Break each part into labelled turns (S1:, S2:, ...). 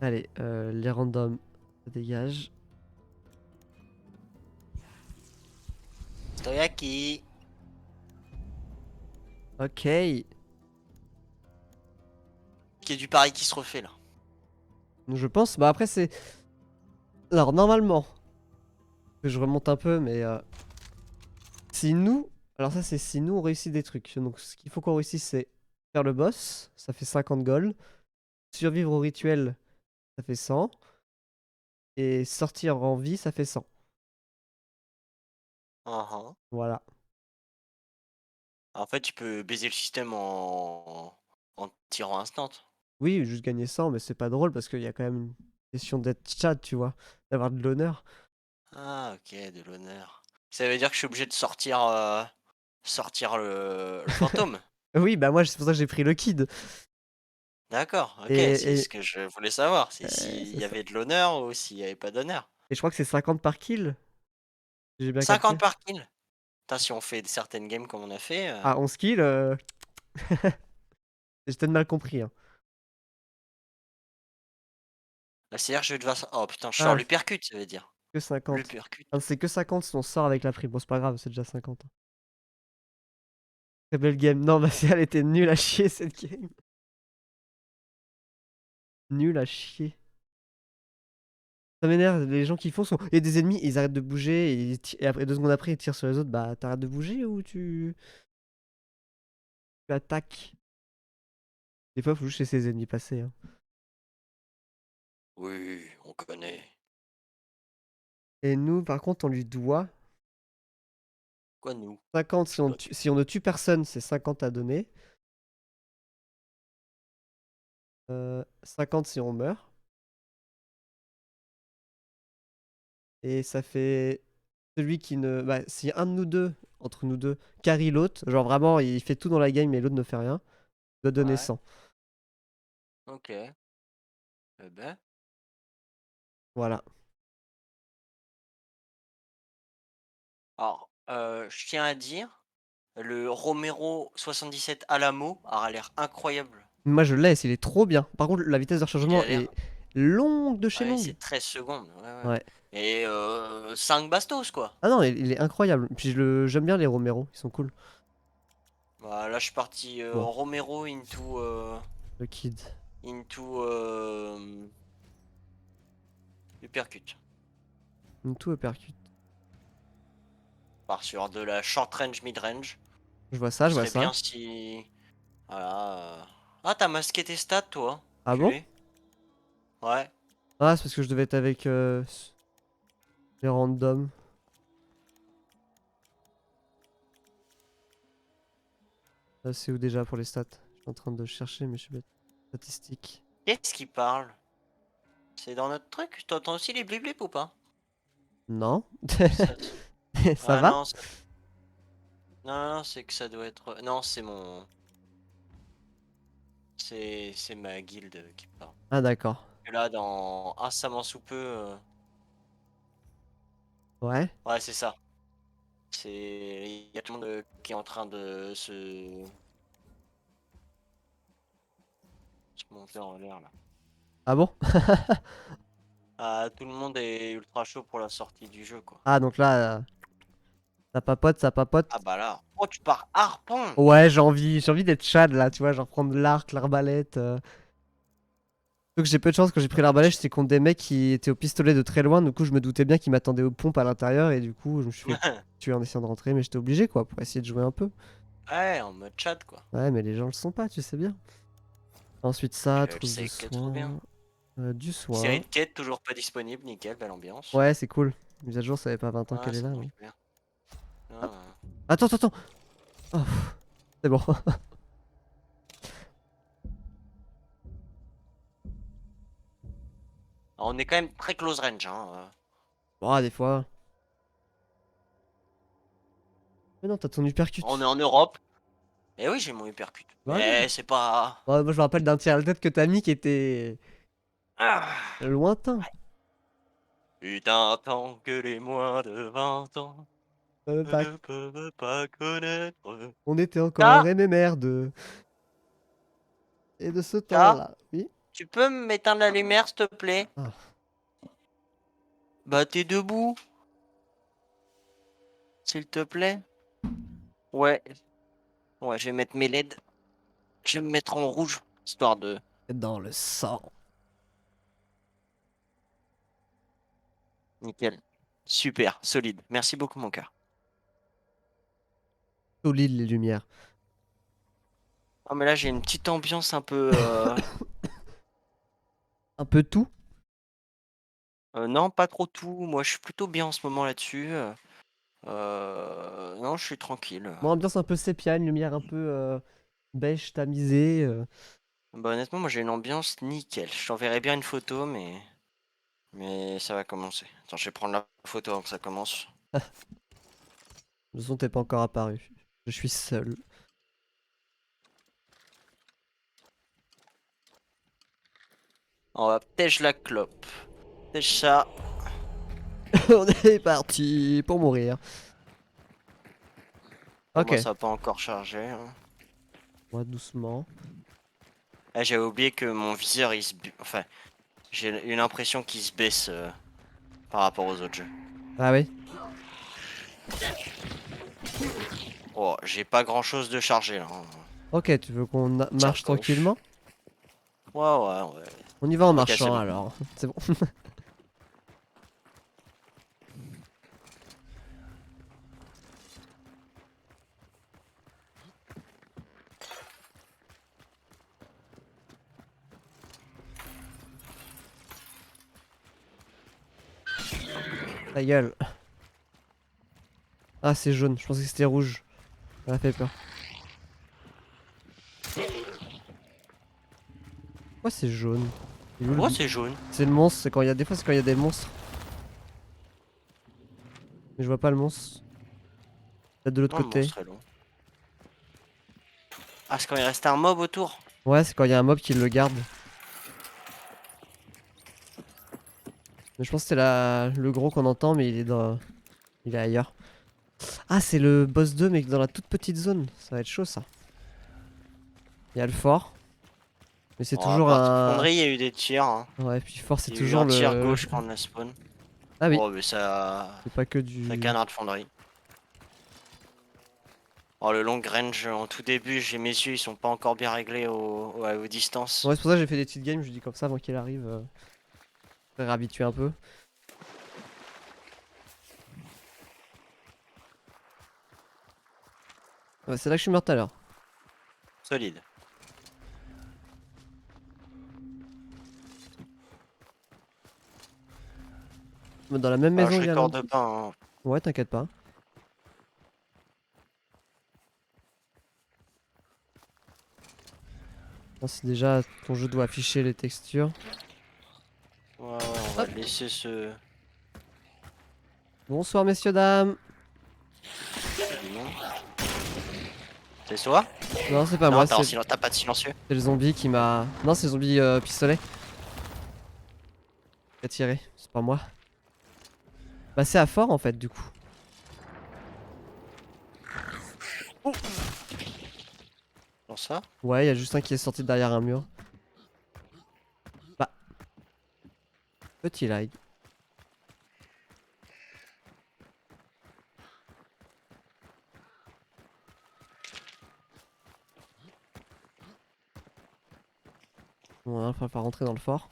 S1: Allez, les randoms, ça dégage.
S2: Stoyaki.
S1: Ok.
S2: Il y a du pari qui se refait là.
S1: Je pense, bah après c'est... Alors normalement, que je remonte un peu, mais si nous... Alors ça c'est si nous on réussit des trucs. Donc ce qu'il faut qu'on réussisse c'est faire le boss, ça fait 50 gold. Survivre au rituel, ça fait 100. Et sortir en vie, ça fait 100.
S2: Uhum.
S1: Voilà.
S2: En fait, tu peux baiser le système en tirant instant.
S1: Oui, juste gagner 100, mais c'est pas drôle parce qu'il y a quand même une question d'être chat, tu vois. D'avoir de l'honneur.
S2: Ah, ok, de l'honneur. Ça veut dire que je suis obligé de sortir le fantôme.
S1: Oui, bah moi c'est pour ça que j'ai pris le kid.
S2: D'accord, ok, c'est
S1: Et
S2: ce que je voulais savoir. C'est
S1: ouais,
S2: s'il
S1: c'est
S2: y
S1: ça.
S2: avait de l'honneur ou s'il n'y avait pas d'honneur.
S1: Et je crois que c'est 50 par kill, si j'ai bien
S2: 50
S1: capté.
S2: par kill. Putain, si on fait certaines games comme on a fait.
S1: Ah, 11 kills, j'ai peut-être mal compris, hein.
S2: Là, c'est-à-dire que je vais devoir. Oh putain, je sors
S1: Ah,
S2: l'uppercut, ça veut dire.
S1: que 50.
S2: L'uppercut.
S1: Ah, c'est que 50 si on sort avec la prime. Bon, c'est pas grave, c'est déjà 50. Très belle game. Non, bah elle était nulle à chier cette game. Nulle à chier. Ça m'énerve, les gens qui font sont. Il y a des ennemis, ils arrêtent de bouger et après 2 secondes après ils tirent sur les autres. Bah t'arrêtes de bouger ou tu attaques? Des fois, faut juste laisser les ennemis passer, hein.
S2: Oui, on connaît.
S1: Et nous, par contre, on lui doit
S2: Quoi, nous?
S1: 50
S2: Je
S1: si
S2: sais
S1: on,
S2: pas qui.
S1: si on ne tue personne, c'est 50 à donner. 50 si on meurt. Et ça fait celui qui ne. Bah, si un de nous deux, entre nous deux, carry l'autre, genre vraiment il fait tout dans la game mais l'autre ne fait rien, il doit donner
S2: Ouais,
S1: 100.
S2: ok. Eh ben.
S1: Voilà.
S2: Alors, je tiens à dire, le Romero 77 Alamo a l'air incroyable.
S1: Moi je le laisse, il est trop bien. Par contre, la vitesse de
S2: Il
S1: rechargement
S2: a
S1: est
S2: l'air.
S1: longue de chez
S2: Ouais,
S1: longue.
S2: c'est 13 secondes. Ouais, ouais.
S1: Ouais.
S2: Et 5 bastos, quoi.
S1: Ah non, il est incroyable. Puis j'aime bien les Romero, ils sont cool.
S2: Bah, là, je suis parti
S1: Bon,
S2: Romero
S1: le kid.
S2: into uppercut.
S1: Tout uppercut.
S2: Part sur de la short range, mid range.
S1: Je vois ça,
S2: Ce
S1: je vois
S2: serait
S1: ça.
S2: bien si. Voilà. Ah, t'as masqué tes stats, toi,
S1: Ah bon?
S2: culé. Ouais.
S1: Ah, c'est parce que je devais être avec les randoms. Là, c'est où déjà pour les stats? Je suis en train de chercher, mais je suis bête. Statistiques.
S2: Qu'est-ce qui parle? C'est dans notre truc? T'entends aussi les blip ou pas?
S1: Non.
S2: Ça-
S1: Ça
S2: Ah
S1: va?
S2: non, non, non, c'est que ça doit être. Non, c'est mon. C'est ma guilde qui parle.
S1: Ah, d'accord.
S2: Et là, dans incessamment sous peu.
S1: Ouais.
S2: Ouais, c'est ça. Il y a tout le monde qui est en train de se monter en l'air là.
S1: Ah bon?
S2: Ah, tout le monde est ultra chaud pour la sortie du jeu, quoi.
S1: Ah, donc là, ça papote, ça
S2: Ah
S1: papote.
S2: bah là. Oh, tu pars harpon!
S1: Ouais, j'ai envie d'être Chad là, tu vois, genre prendre l'arc, l'arbalète. Donc j'ai peu de chance quand j'ai pris l'arbalète, j'étais contre des mecs qui étaient au pistolet de très loin, du coup je me doutais bien qu'ils m'attendaient aux pompes à l'intérieur et du coup je me suis fait tuer en essayant de rentrer, mais j'étais obligé quoi, pour essayer de jouer un peu.
S2: Ouais, en mode chat, quoi.
S1: Ouais, mais les gens le sont pas, tu sais bien. Ensuite ça,
S2: Je le
S1: trousse de
S2: sais que trop bien.
S1: soin. Du
S2: Série
S1: soin.
S2: de quêtes toujours pas disponible, nickel, belle ambiance.
S1: Ouais, c'est cool. Mise à jour, ça fait pas 20 ans
S2: Ouais,
S1: qu'elle est
S2: ça
S1: là,
S2: marche
S1: mais...
S2: bien.
S1: Hop.
S2: Ah.
S1: Attends, attends, attends. Oh, c'est bon.
S2: Alors, on est quand même très close range, hein.
S1: Bon, des fois. Mais non, t'as ton
S2: On est
S1: uppercut.
S2: en Europe. Et oui, j'ai mon uppercut.
S1: Voilà.
S2: Mais c'est pas.
S1: Ouais, moi je me rappelle d'un tir à la tête que t'as mis qui était
S2: Ah.
S1: lointain.
S2: Putain, tant que les moins de 20 ans
S1: Bah,
S2: ne peuvent pas connaître.
S1: on était encore
S2: K,
S1: aimé merde. Et de ce
S2: K,
S1: temps-là, oui.
S2: Tu peux m'éteindre la lumière, s'il te plaît?
S1: Ah.
S2: Bah, t'es debout, s'il te plaît. Ouais, ouais, je vais mettre mes LED. Je vais me mettre en rouge, histoire de...
S1: Dans le sang.
S2: Nickel. Super, solide. Merci beaucoup, mon cœur.
S1: Solide les lumières.
S2: Oh, mais là, j'ai une petite ambiance un peu...
S1: Un peu tout.
S2: Non, pas trop tout. Moi, je suis plutôt bien en ce moment là-dessus. Non, je suis tranquille.
S1: Bon, ambiance un peu sépia, une lumière un peu beige tamisée.
S2: Bah, honnêtement, moi, j'ai une ambiance nickel. Je t'enverrai bien une photo, mais ça va commencer. Attends, je vais prendre la photo avant que ça commence.
S1: Le son t'es pas encore apparu. Je suis seul.
S2: On va tèche la clope. Tèche ça.
S1: On est parti pour mourir.
S2: Pour
S1: Ok.
S2: moi, ça va pas encore chargé, hein.
S1: Moi doucement.
S2: Ah, j'avais oublié que mon viseur, enfin, j'ai une impression qu'il se baisse par rapport aux autres jeux.
S1: Ah oui.
S2: Oh, j'ai pas grand chose de chargé là, hein.
S1: Ok, tu veux qu'on
S2: Tire
S1: marche
S2: gauche.
S1: tranquillement?
S2: Ouais, ouais, ouais.
S1: On y va en
S2: Ok, c'est
S1: marchant
S2: bon.
S1: alors. C'est bon. Ta gueule. Ah, c'est jaune. Je pensais que c'était rouge. Ça m'a fait peur. Pourquoi c'est jaune? Il est où le
S2: Pourquoi
S1: but?
S2: c'est jaune?
S1: C'est le monstre. C'est quand il y a des fois, c'est quand il y a des monstres. Mais je vois pas le monstre. Peut-être de l'autre
S2: Non, le
S1: côté.
S2: monstre est long. Ah, c'est quand il restait un mob autour?
S1: Ouais, c'est quand il y a un mob qui le garde. Mais je pense que c'est le gros qu'on entend, mais il est ailleurs. Ah, c'est le boss 2, mais dans la toute petite zone. Ça va être chaud ça. Il y a le fort. Mais c'est
S2: Bon, à
S1: toujours
S2: partir de
S1: un.
S2: fonderie, il y a eu des tirs, hein.
S1: Ouais, puis fort, c'est
S2: Il y a eu
S1: toujours
S2: un tir
S1: le.
S2: gauche quand on a spawn.
S1: Ah oui,
S2: Oh, mais ça.
S1: c'est pas que
S2: Ça
S1: du.
S2: canard de fonderie. Oh, le long range en tout début, j'ai mes yeux, ils sont pas encore bien réglés aux distances.
S1: Ouais, c'est pour ça que j'ai fait des petites games. Je dis comme ça avant qu'il arrive. Pour réhabituer un peu. Ouais, c'est là que je suis mort tout à l'heure.
S2: Solide.
S1: Mais dans la même
S2: Alors,
S1: maison
S2: je
S1: également.
S2: récorde pas, hein.
S1: Ouais, t'inquiète pas. Non, si déjà ton jeu doit afficher les textures.
S2: Ouais, ouais, on va
S1: Hop.
S2: laisser ce.
S1: Bonsoir, messieurs, dames.
S2: C'est toi?
S1: Non, c'est pas
S2: Non,
S1: moi, c'est
S2: t'as pas de silencieux.
S1: le zombie qui m'a. Non, c'est le zombie pistolet qui a tiré. C'est pas moi. Bah, c'est à fort en fait, du coup.
S2: Dans ça?
S1: Ouais, il y a juste un qui est sorti de derrière un mur. Bah, petit lag. Bon, il va falloir rentrer dans le fort.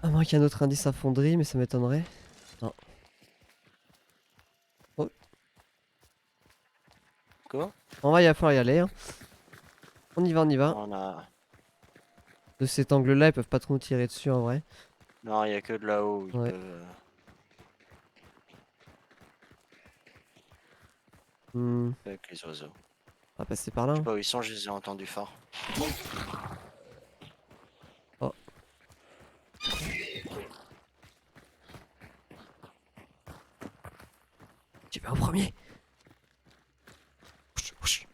S1: À moins qu'il y ait un autre indice à fonderie, mais ça m'étonnerait. Non. Oh.
S2: Quoi?
S1: On va falloir y aller. Hein. On y va, on y va.
S2: On a.
S1: De cet angle-là, ils peuvent pas trop nous tirer dessus en vrai.
S2: Non, il y a que de là-haut où ils
S1: Ouais.
S2: peuvent. Avec les oiseaux.
S1: On va passer par là.
S2: Je sais
S1: Hein.
S2: pas où ils sont, je les ai entendus fort.
S1: Oh. Tu vas au premier. Ouch, ouch.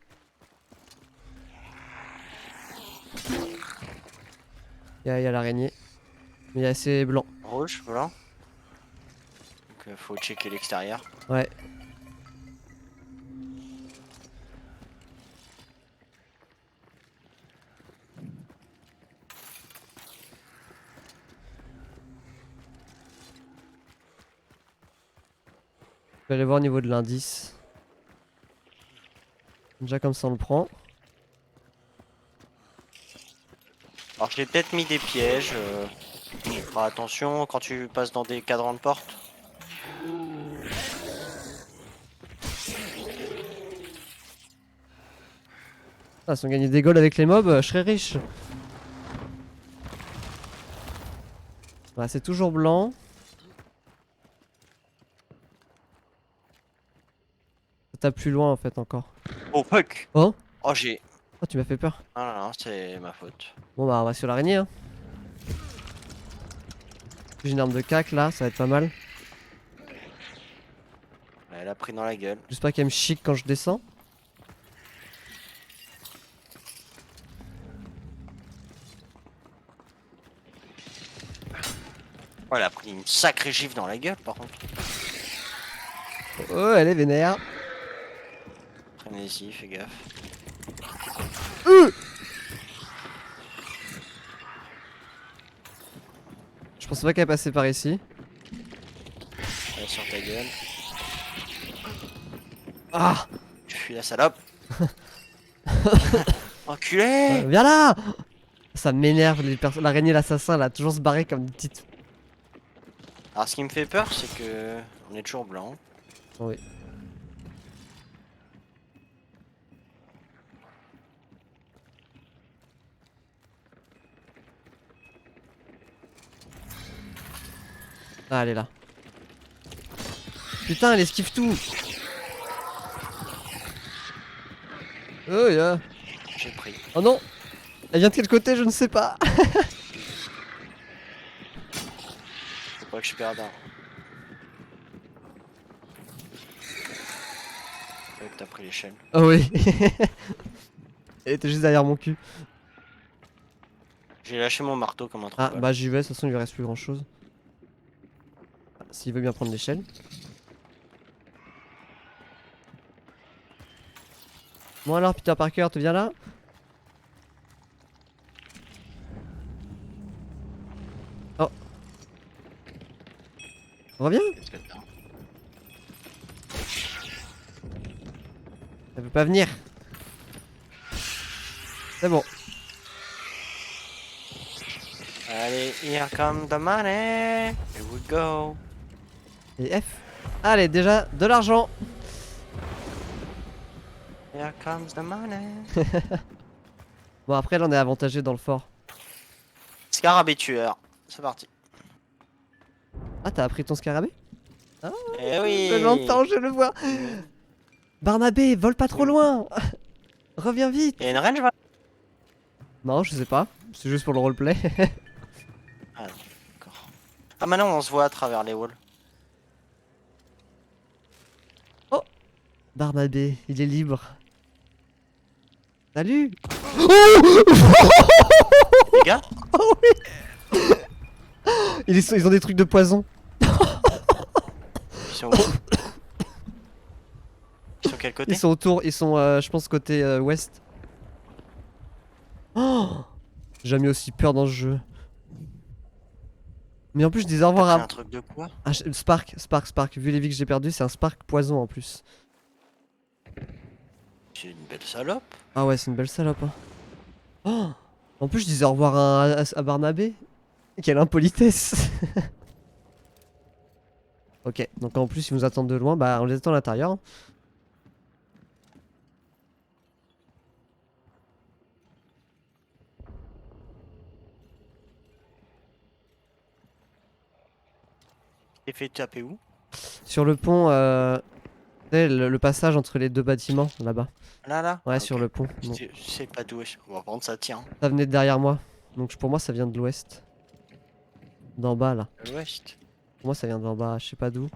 S1: Il y a l'araignée. Mais il y a assez blanc.
S2: Rouge, blanc. Donc faut checker l'extérieur.
S1: Ouais. Je vais aller voir au niveau de l'indice. Déjà comme ça on le prend.
S2: Alors j'ai peut-être mis des pièges. Fera attention quand tu passes dans des cadrans de porte.
S1: Ah, si on gagnait des goals avec les mobs, je serais riche. Ouais, c'est toujours blanc. Ça tape plus loin en fait encore.
S2: Oh fuck.
S1: Oh,
S2: Oh j'ai...
S1: oh tu m'as fait peur.
S2: Ah non, non, c'est ma faute.
S1: Bon bah on va sur l'araignée hein. J'ai une arme de cac là, ça va être pas mal.
S2: Elle a pris dans la gueule.
S1: Juste pas qu'elle me chic quand je descends.
S2: Oh, elle a pris une sacrée gifle dans la gueule par contre.
S1: Oh elle est vénère.
S2: Frénésie, fais gaffe.
S1: Je pensais pas qu'elle passait par ici.
S2: Elle est sur ta gueule.
S1: Ah,
S2: Tu fuis la salope. Enculé.
S1: viens là. Ça m'énerve, l'araignée l'assassin là, toujours se barrer comme une petite...
S2: Alors ce qui me fait peur c'est que... On est toujours blanc.
S1: Oui. Ah, elle est là. Putain, elle esquive tout. Oh yeah.
S2: J'ai pris.
S1: Oh non. Elle vient de quel côté, je ne sais pas.
S2: Faut pas que je perde un. Ouais, t'as pris l'échelle.
S1: Oh oui. Elle était juste derrière mon cul.
S2: J'ai lâché mon marteau comme un
S1: Ah
S2: trou.
S1: bah j'y vais, de toute façon il lui reste plus grand chose. S'il veut bien prendre l'échelle. Bon alors Peter Parker, tu viens là? Oh. Reviens. Elle veut pas venir. C'est bon.
S2: Allez, here come the money. Here we go.
S1: Et F. Allez, déjà de l'argent.
S2: Here comes the money.
S1: Bon après là on est avantagé dans le fort.
S2: Scarabée tueur. C'est parti.
S1: Ah t'as appris ton scarabée?
S2: Eh oui.
S1: Je l'entends, je le vois. Barnabé, vole pas trop loin. Reviens vite.
S2: Il y a une range va.
S1: Non, je sais pas. C'est juste pour le roleplay.
S2: Ah non, d'accord. Ah maintenant on se voit à travers les walls.
S1: Barnabé, il est libre. Salut.
S2: Les gars.
S1: Oh oui. Ils ont des trucs de poison.
S2: Ils sont où? Ils sont quel côté?
S1: Ils sont autour, ils sont je pense côté ouest. Oh, j'ai jamais eu aussi peur dans ce jeu. Mais en plus je dis au revoir
S2: T'as pris
S1: à...
S2: un truc de quoi?
S1: Ah, Spark. Vu les vies que j'ai perdues, c'est un Spark poison en plus.
S2: C'est une belle salope.
S1: Ah ouais, c'est une belle salope. Hein. Oh, en plus je disais au revoir à Barnabé. Quelle impolitesse. Ok, donc en plus ils nous attendent de loin, bah on les attend à l'intérieur.
S2: T'es fait taper où?
S1: Sur le pont, tu sais, le passage entre les deux bâtiments, là-bas.
S2: Là là?
S1: Ouais,
S2: Ah,
S1: sur
S2: ok.
S1: le pont.
S2: Je
S1: Bon.
S2: sais pas d'où est. Bon, par contre ça tient.
S1: Ça venait de derrière moi. Donc pour moi ça vient de l'ouest. D'en bas là.
S2: À l'ouest.
S1: Pour moi ça vient d'en bas, je sais pas d'où.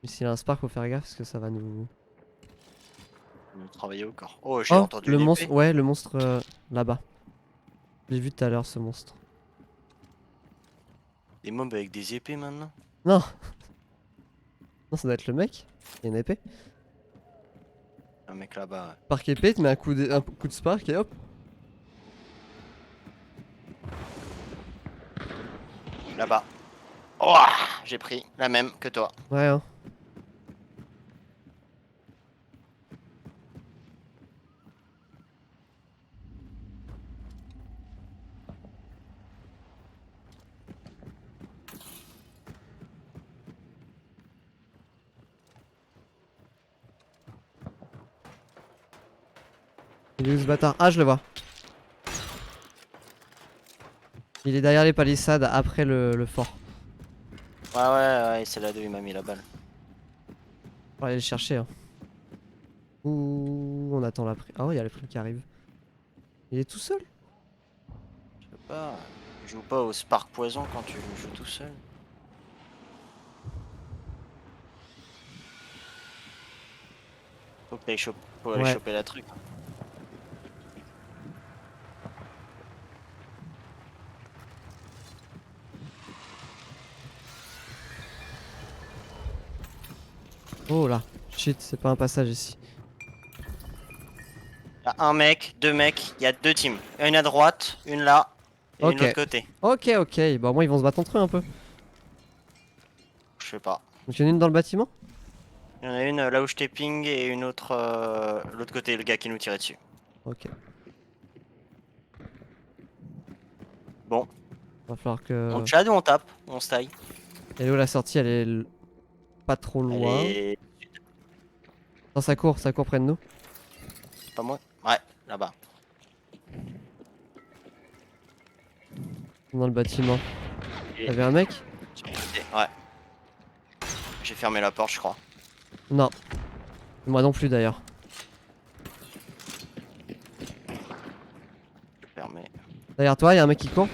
S1: Mais s'il y a un Spark faut faire gaffe parce que ça va nous...
S2: On va travailler au corps. Oh j'ai
S1: Oh,
S2: entendu
S1: le
S2: une
S1: monstre,
S2: épée.
S1: ouais le monstre là-bas. J'ai vu tout à l'heure ce monstre.
S2: Des mobs avec des épées maintenant.
S1: Non. Non ça doit être le mec. Il y a une épée.
S2: Un mec là-bas.
S1: Spark épée, tu mets un coup de Spark et hop.
S2: Là-bas. Ouah, j'ai pris la même que toi.
S1: Ouais, hein. Il est où ce bâtard? Ah, je le vois. Il est derrière les palissades après le fort.
S2: Ouais, c'est là d'où il m'a mis la balle.
S1: On va aller le chercher. Hein. Ouh, on attend la prime. Ah, ouais, il y a la prime qui arrive. Il est tout seul?
S2: Je sais pas. Tu joues pas au Spark Poison quand tu joues tout seul. Faut aller
S1: Ouais.
S2: choper la truc.
S1: Oh là. Shit, c'est pas un passage ici.
S2: Y a un mec, deux mecs, il y a deux teams. Une à droite, une là, et une de
S1: Ok.
S2: l'autre côté.
S1: Ok, ok. Bah, au moins, ils vont se battre entre eux un peu.
S2: Je sais pas.
S1: Donc, il y en a une dans le bâtiment?
S2: Il y en a une là où je t'ai ping et une autre l'autre côté, le gars qui nous tirait dessus.
S1: Ok.
S2: Bon,
S1: Va falloir que.
S2: on chad ou on tape? On se taille.
S1: Elle est où la sortie? Elle est pas trop
S2: Elle
S1: loin.
S2: est
S1: Non, ça court près de nous.
S2: pas moi. Ouais, là-bas.
S1: Dans le bâtiment.
S2: Et-
S1: Y'avait un mec?
S2: Ouais. J'ai fermé la porte, je crois.
S1: Non. Moi non plus d'ailleurs.
S2: Fermé.
S1: Derrière toi, y'a un mec qui court.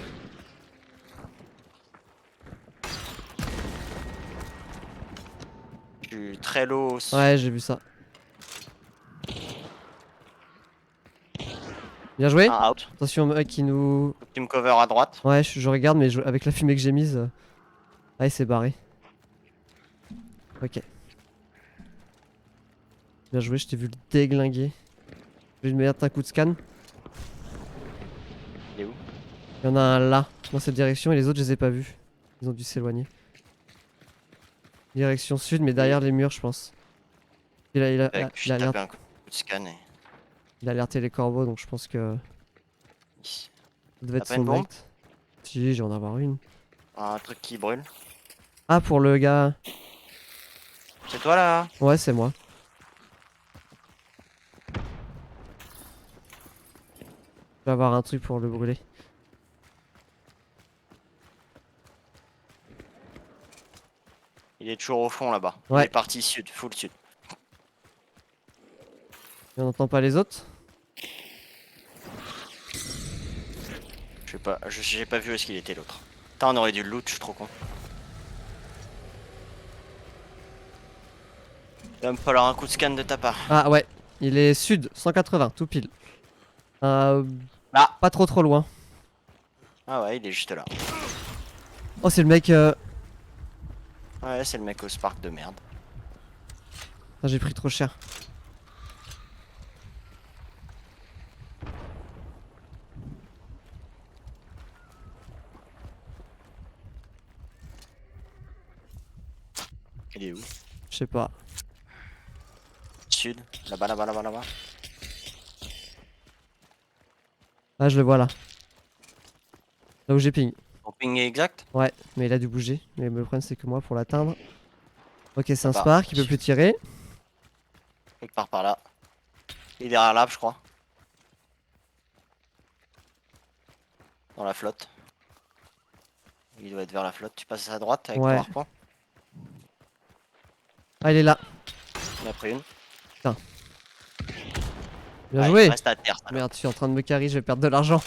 S2: Je suis très low.
S1: Ouais, j'ai vu ça. Bien joué.
S2: Un out.
S1: Attention, mec qui nous.
S2: Team cover à droite.
S1: Ouais, je regarde, mais avec la fumée que j'ai mise. Ah, il s'est barré. Ok. Bien joué, je t'ai vu le déglinguer. Je vais lui mettre un coup de scan.
S2: Il est où?
S1: Il y en a un là, dans cette direction, et les autres, je les ai pas vus. Ils ont dû s'éloigner. Direction sud, mais derrière les murs, je pense.
S2: Je tapé un coup de scan et...
S1: Il a alerté les corbeaux, donc je pense que ça devait être
S2: T'as pas une
S1: son
S2: bombe?
S1: mate. Si, j'ai en avoir une.
S2: Un truc qui brûle.
S1: Ah, pour le gars.
S2: C'est toi là?
S1: Ouais, c'est moi. Je vais avoir un truc pour le brûler.
S2: Il est toujours au fond là-bas. Il
S1: Ouais.
S2: est parti sud, full sud.
S1: Et on n'entend pas les autres.
S2: Je sais pas, j'ai pas vu où est-ce qu'il était l'autre. Putain, on aurait dû le loot, je suis trop con. Il va me falloir un coup de scan de ta part.
S1: Ah ouais, il est sud, 180, tout pile.
S2: Là!
S1: Pas trop loin.
S2: Ah ouais, il est juste là.
S1: Oh, c'est le mec.
S2: Ouais, c'est le mec au Spark de merde.
S1: Ah, j'ai pris trop cher.
S2: Il est où?
S1: Je sais pas.
S2: Sud, là-bas, là-bas, là-bas, là-bas.
S1: Ah, je le vois là. Là où j'ai ping.
S2: Ton ping est exact?
S1: Ouais, mais il a dû bouger. Mais le problème, c'est que moi, pour l'atteindre. Ok, c'est un
S2: Bah,
S1: Spark, il peut plus tirer.
S2: quelque part par là. Il est derrière l'arbre, je crois. Dans la flotte. Il doit être vers la flotte. Tu passes à droite avec ton
S1: Ouais.
S2: harpon.
S1: Ah, il est là.
S2: On a pris une.
S1: Bien
S2: Ouais,
S1: joué.
S2: Reste à terre, salope.
S1: Merde, je suis en train de me carry, je vais perdre de l'argent.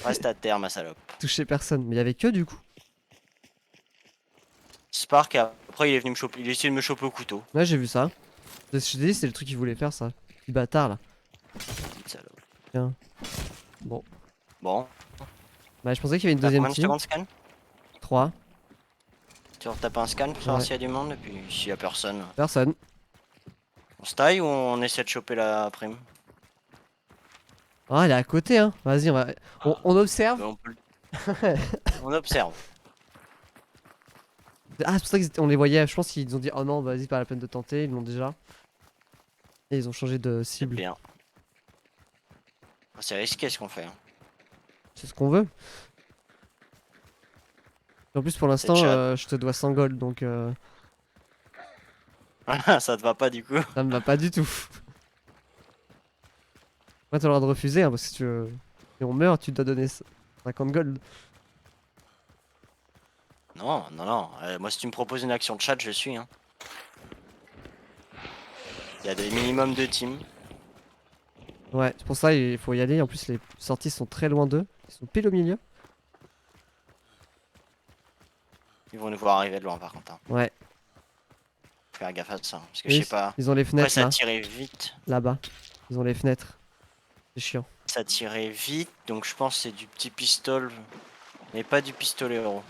S2: Reste à terre, ma salope.
S1: Toucher personne. Mais il y avait que du coup.
S2: Spark, après il est venu me choper. Il a essayé de me choper au couteau.
S1: Ouais, j'ai vu ça. Je t'ai dit, c'est le truc qu'il voulait faire, ça. Petit bâtard là.
S2: Petite salope.
S1: Tiens. Bon.
S2: Bon.
S1: Bah, je pensais qu'il y avait une
S2: T'as
S1: deuxième
S2: combien de
S1: team.
S2: secondes scan?
S1: 3.
S2: Tu retapes un scan pour savoir
S1: Ouais.
S2: s'il y a du monde et puis s'il y a personne.
S1: Personne.
S2: On se taille ou on essaie de choper la prime?
S1: Ah, elle est à côté, hein. Vas-y, on observe.
S2: On observe.
S1: Ah, c'est pour ça qu'on les voyait. Je pense qu'ils ont dit oh non, vas-y, pas la peine de tenter. Ils l'ont déjà. Et ils ont changé de
S2: C'est
S1: cible.
S2: bien. C'est risqué ce qu'on fait. Hein.
S1: C'est ce qu'on veut. Et en plus, pour
S2: C'est
S1: l'instant,
S2: chat.
S1: je te dois 100 gold donc
S2: Ça te va pas du coup.
S1: ça me va pas du tout. Ouais, t'as le droit de refuser hein, parce que si on meurt, tu dois donner 50 gold.
S2: Non, non, non. Moi, si tu me proposes une action de chat, je suis. Hein. Il y a des minimums de team.
S1: Ouais, c'est pour ça il faut y aller. En plus, les sorties sont très loin d'eux. Ils sont pile au milieu.
S2: Ils vont nous voir arriver de loin par contre. Hein.
S1: Ouais.
S2: Faut faire gaffe à ça. Hein, parce que je
S1: Oui,
S2: sais pas.
S1: ils ont les
S2: Après,
S1: fenêtres
S2: ça
S1: là.
S2: tirait vite.
S1: Là-bas. Ils ont les fenêtres. C'est chiant.
S2: Ça tirait vite. Donc je pense que c'est du petit pistolet. Mais pas du pistolet euro.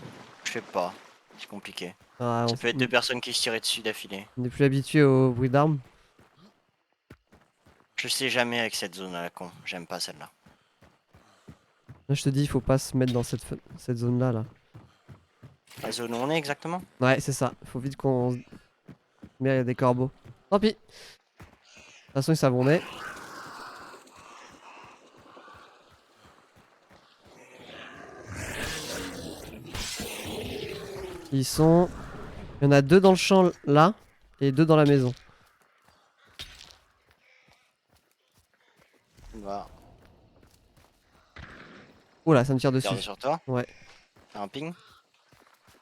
S2: Je sais pas. C'est compliqué.
S1: Ah,
S2: Ça peut être deux personnes qui se tiraient dessus d'affilée.
S1: on n'est plus habitué au bruit d'armes.
S2: Je sais jamais avec cette zone à la con. J'aime pas celle-là.
S1: Là, je te dis, il faut pas se mettre dans cette zone-là. Là.
S2: La zone où on est exactement?
S1: Ouais, c'est ça. Faut vite qu'on se met à des corbeaux. Tant pis. De toute façon, ils savent où on est. Ils sont... Il y en a 2 dans le champ là et 2 dans la maison.
S2: On va
S1: Oula, ça me tire dessus.
S2: regarder sur toi.
S1: Ouais.
S2: T'as un ping?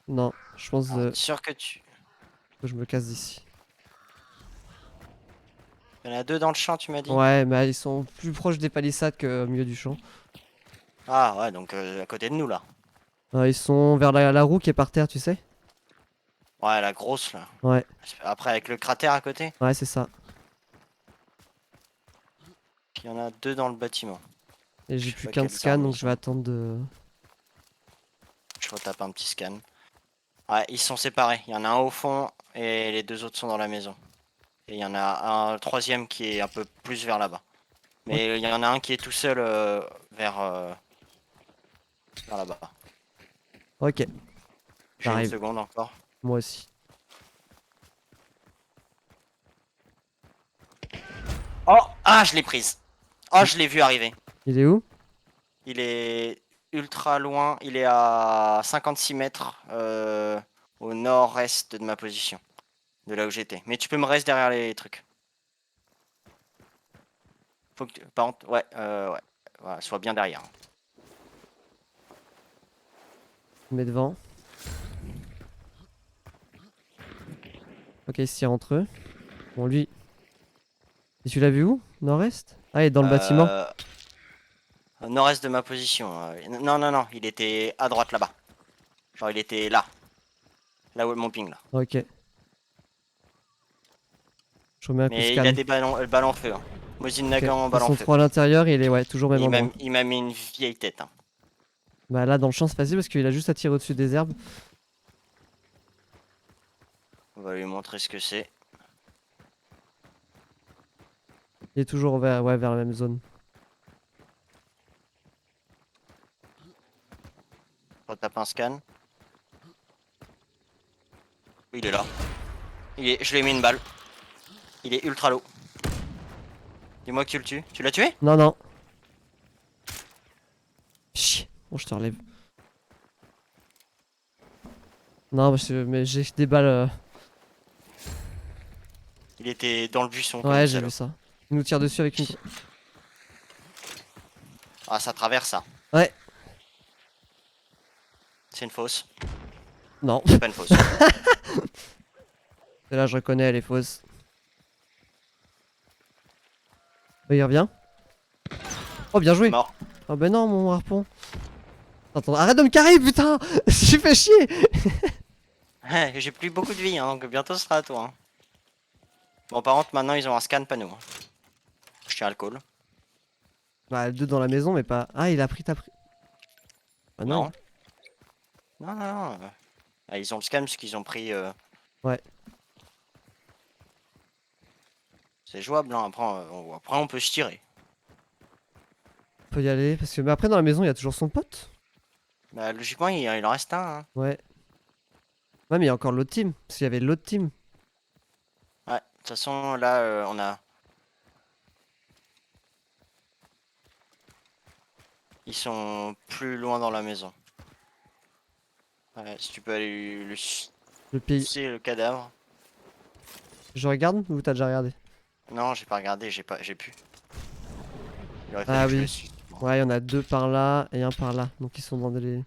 S1: Non, je pense
S2: Alors, sûr que tu.
S1: que je me casse d'ici.
S2: Il y en a deux dans le champ, tu m'as dit?
S1: Ouais, mais ils sont plus proches des palissades que au milieu du champ.
S2: Ah ouais, donc à côté de nous là.
S1: Ils sont vers la roue qui est par terre, tu sais?
S2: Ouais, la grosse là.
S1: Ouais,
S2: Après, avec le cratère à côté.
S1: ouais, c'est ça.
S2: Puis il y en a deux dans le bâtiment.
S1: Et j'ai
S2: Je sais
S1: plus
S2: pas
S1: qu'un de
S2: quelles
S1: scan,
S2: armes
S1: donc
S2: ils
S1: je vais
S2: ont.
S1: attendre de...
S2: Je retape un petit scan. Ouais, ils sont séparés. Il y en a un au fond et les deux autres sont dans la maison. Et il y en a un troisième qui est un peu plus vers là-bas. Mais il y en a un qui est tout seul vers là-bas.
S1: Ok,
S2: J'ai une
S1: j'arrive.
S2: seconde encore.
S1: Moi aussi.
S2: Oh! Ah, je l'ai prise. Oh, je l'ai vu arriver.
S1: Il est où?
S2: Il est ultra loin. Il est à 56 mètres au nord-est de ma position. De là où j'étais. Mais tu peux me rester derrière les trucs. Faut que par contre, ouais, ouais. Voilà, sois bien derrière.
S1: Je mets devant. Ok, ils se tirent entre eux. Bon, lui... Et tu l'as vu où? Nord-est? Ah, il est dans le bâtiment.
S2: Au nord-est de ma position. Non, non, non. Il était à droite là-bas. Genre, il était là. Là où est mon ping là.
S1: Ok. Je remets un coup de
S2: Mais il
S1: scan.
S2: a des ballons feu. Hein. Mosin
S1: Ok.
S2: Nagant en
S1: Ils
S2: ballon
S1: sont
S2: feu.
S1: 3 à l'intérieur et il est ouais, toujours au même
S2: Et
S1: endroit.
S2: il m'a mis une vieille tête. Hein.
S1: Bah là, dans le champ, c'est facile parce qu'il a juste à tirer au-dessus des herbes.
S2: On va lui montrer ce que c'est.
S1: Il est toujours vers, ouais, vers la même zone.
S2: Retape un scan. Il est là. Je lui ai mis une balle. Il est ultra low. Dis-moi que tu le tues. Tu l'as tué?
S1: Non, non. Chier. Bon, je te relève. Non, mais j'ai des balles.
S2: Il était dans le buisson. Comme
S1: Ouais,
S2: le
S1: j'ai
S2: salaud.
S1: vu ça. Il nous tire dessus avec une.
S2: Ah, ça traverse ça.
S1: Ouais.
S2: C'est une fausse.
S1: Non.
S2: C'est pas une fausse.
S1: Celle-là, je reconnais, elle est fausse. Oh, il revient. Oh, bien joué.
S2: Mort.
S1: Oh, ben non, mon harpon. Attends, arrête de me carrer, putain. J'ai fait chier.
S2: J'ai plus beaucoup de vie, hein, donc bientôt ce sera à toi. Hein. Bon, par contre, maintenant ils ont un scan, pas nous. Hein. Je tiens à le call.
S1: Bah, 2 dans la maison, mais pas. Ah, il a pris ta pris. Ah non.
S2: Non. Non, non, non. Ah, ils ont le scan parce qu'ils ont pris.
S1: Ouais.
S2: C'est jouable, hein. Après, on peut se tirer.
S1: On peut y aller. Parce que, mais après, dans la maison, il y a toujours son pote.
S2: Bah, logiquement, il en reste un. Hein.
S1: Ouais. Ouais, mais il y a encore l'autre team. Parce qu'il y avait l'autre team.
S2: Ouais, de toute façon, là, on a. Ils sont plus loin dans la maison. Ouais, si tu peux aller le
S1: Le pays.
S2: sucer le cadavre.
S1: Je regarde ou t'as déjà regardé?
S2: Non, j'ai pas regardé, j'ai pu. Il aurait fallu
S1: Ah
S2: que je le
S1: oui.
S2: suce. Bon.
S1: Ouais, il y en a deux par là et un par là. Donc ils sont dans des.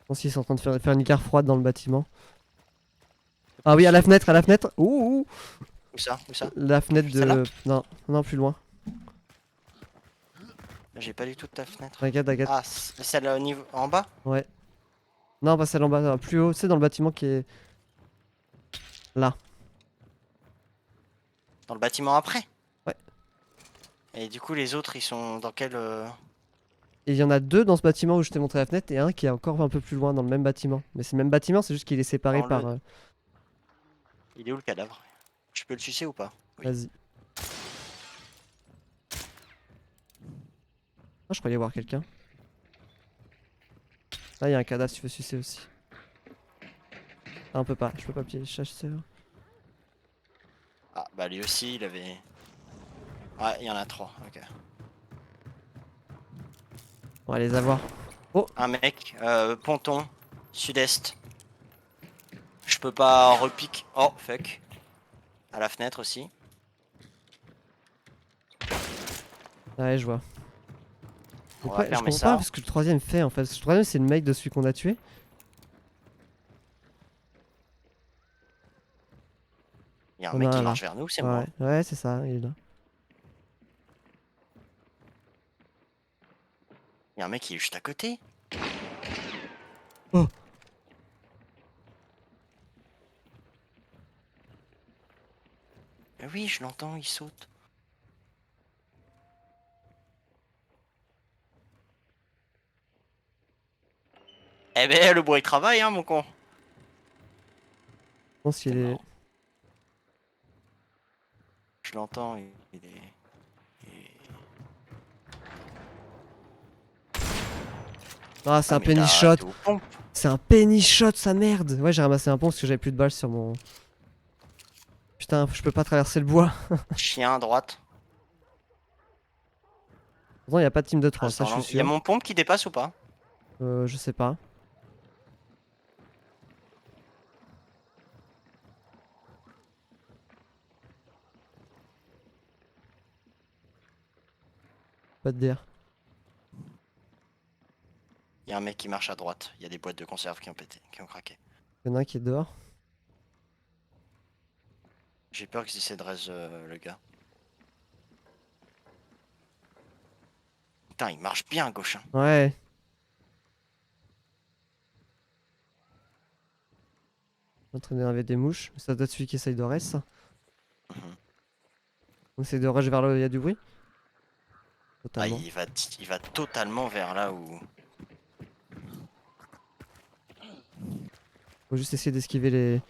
S1: Je pense qu'ils sont en train de faire une guerre froide dans le bâtiment. Ah oui, à la fenêtre, à la fenêtre. Ouh, ouh.
S2: Où ça? Où ça?
S1: La fenêtre
S2: Celle-là?
S1: de. Non, non, plus loin.
S2: J'ai pas du tout ta fenêtre.
S1: T'inquiète, t'inquiète.
S2: Ah, celle au niveau en bas?
S1: Ouais. Non, pas celle en bas, plus haut. C'est dans le bâtiment qui est là.
S2: Dans le bâtiment après?
S1: Ouais.
S2: Et du coup, les autres, ils sont dans quel.
S1: Et il y en a deux dans ce bâtiment où je t'ai montré la fenêtre et un qui est encore un peu plus loin dans le même bâtiment. Mais c'est le même bâtiment, c'est juste qu'il est séparé
S2: Dans
S1: par.
S2: le. Il est où le cadavre? Je peux le sucer ou pas? Oui.
S1: Vas-y. Ah, je croyais voir quelqu'un. Là, il y a un cadavre si tu veux sucer aussi. Ah, on peut pas, je peux pas piéger le chasseur.
S2: Ah, bah lui aussi, il avait. Ouais, il y en a trois, ok.
S1: On va les avoir.
S2: Un mec, ponton, sud-est. Je peux pas repique. Oh, fuck. À la fenêtre aussi.
S1: Ouais, je vois.
S2: On
S1: Donc
S2: va
S1: ouais, je
S2: fermer
S1: comprends pas
S2: ça.
S1: ce que le troisième fait en fait. Parce que le troisième, c'est le mec de celui qu'on a tué.
S2: Il y a un
S1: On a
S2: mec qui
S1: un là.
S2: marche vers nous, c'est
S1: Ouais,
S2: moi.
S1: ouais, c'est ça, il est là.
S2: Il y a un mec qui est juste à côté.
S1: Oh!
S2: Mais oui, je l'entends, il saute. Eh ben, le bruit travaille, hein, mon con.
S1: Je pense
S2: C'est
S1: qu'il est.
S2: marrant. Je l'entends, il est.
S1: Ah, c'est
S2: Ah,
S1: un
S2: mais
S1: penny shot!
S2: t'es aux pompes.
S1: C'est un penny shot, sa merde! Ouais, j'ai ramassé un pont parce que j'avais plus de balles sur mon. Putain, je peux pas traverser le bois.
S2: Chien à droite.
S1: Pourtant, il y a pas de team de 3,
S2: Reste
S1: ça
S2: dans
S1: je suis
S2: l'angle. Il y a
S1: sûr.
S2: mon pompe qui dépasse ou pas?
S1: Je sais pas. Pas de dire.
S2: Il y a un mec qui marche à droite. Il y a des boîtes de conserve qui ont pété, qui ont craqué.
S1: Il y en a un qui est dehors.
S2: J'ai peur qu'ils essaient de raise le gars. Putain, il marche bien, gauche. Hein.
S1: Ouais. En train d'énerver des mouches. Ça doit être celui qui essaye de reste, ça.
S2: Mhm.
S1: On essaye de rush vers là où il y a du bruit.
S2: Ah,
S1: Totalement.
S2: il va totalement vers là où.
S1: Faut juste essayer d'esquiver les.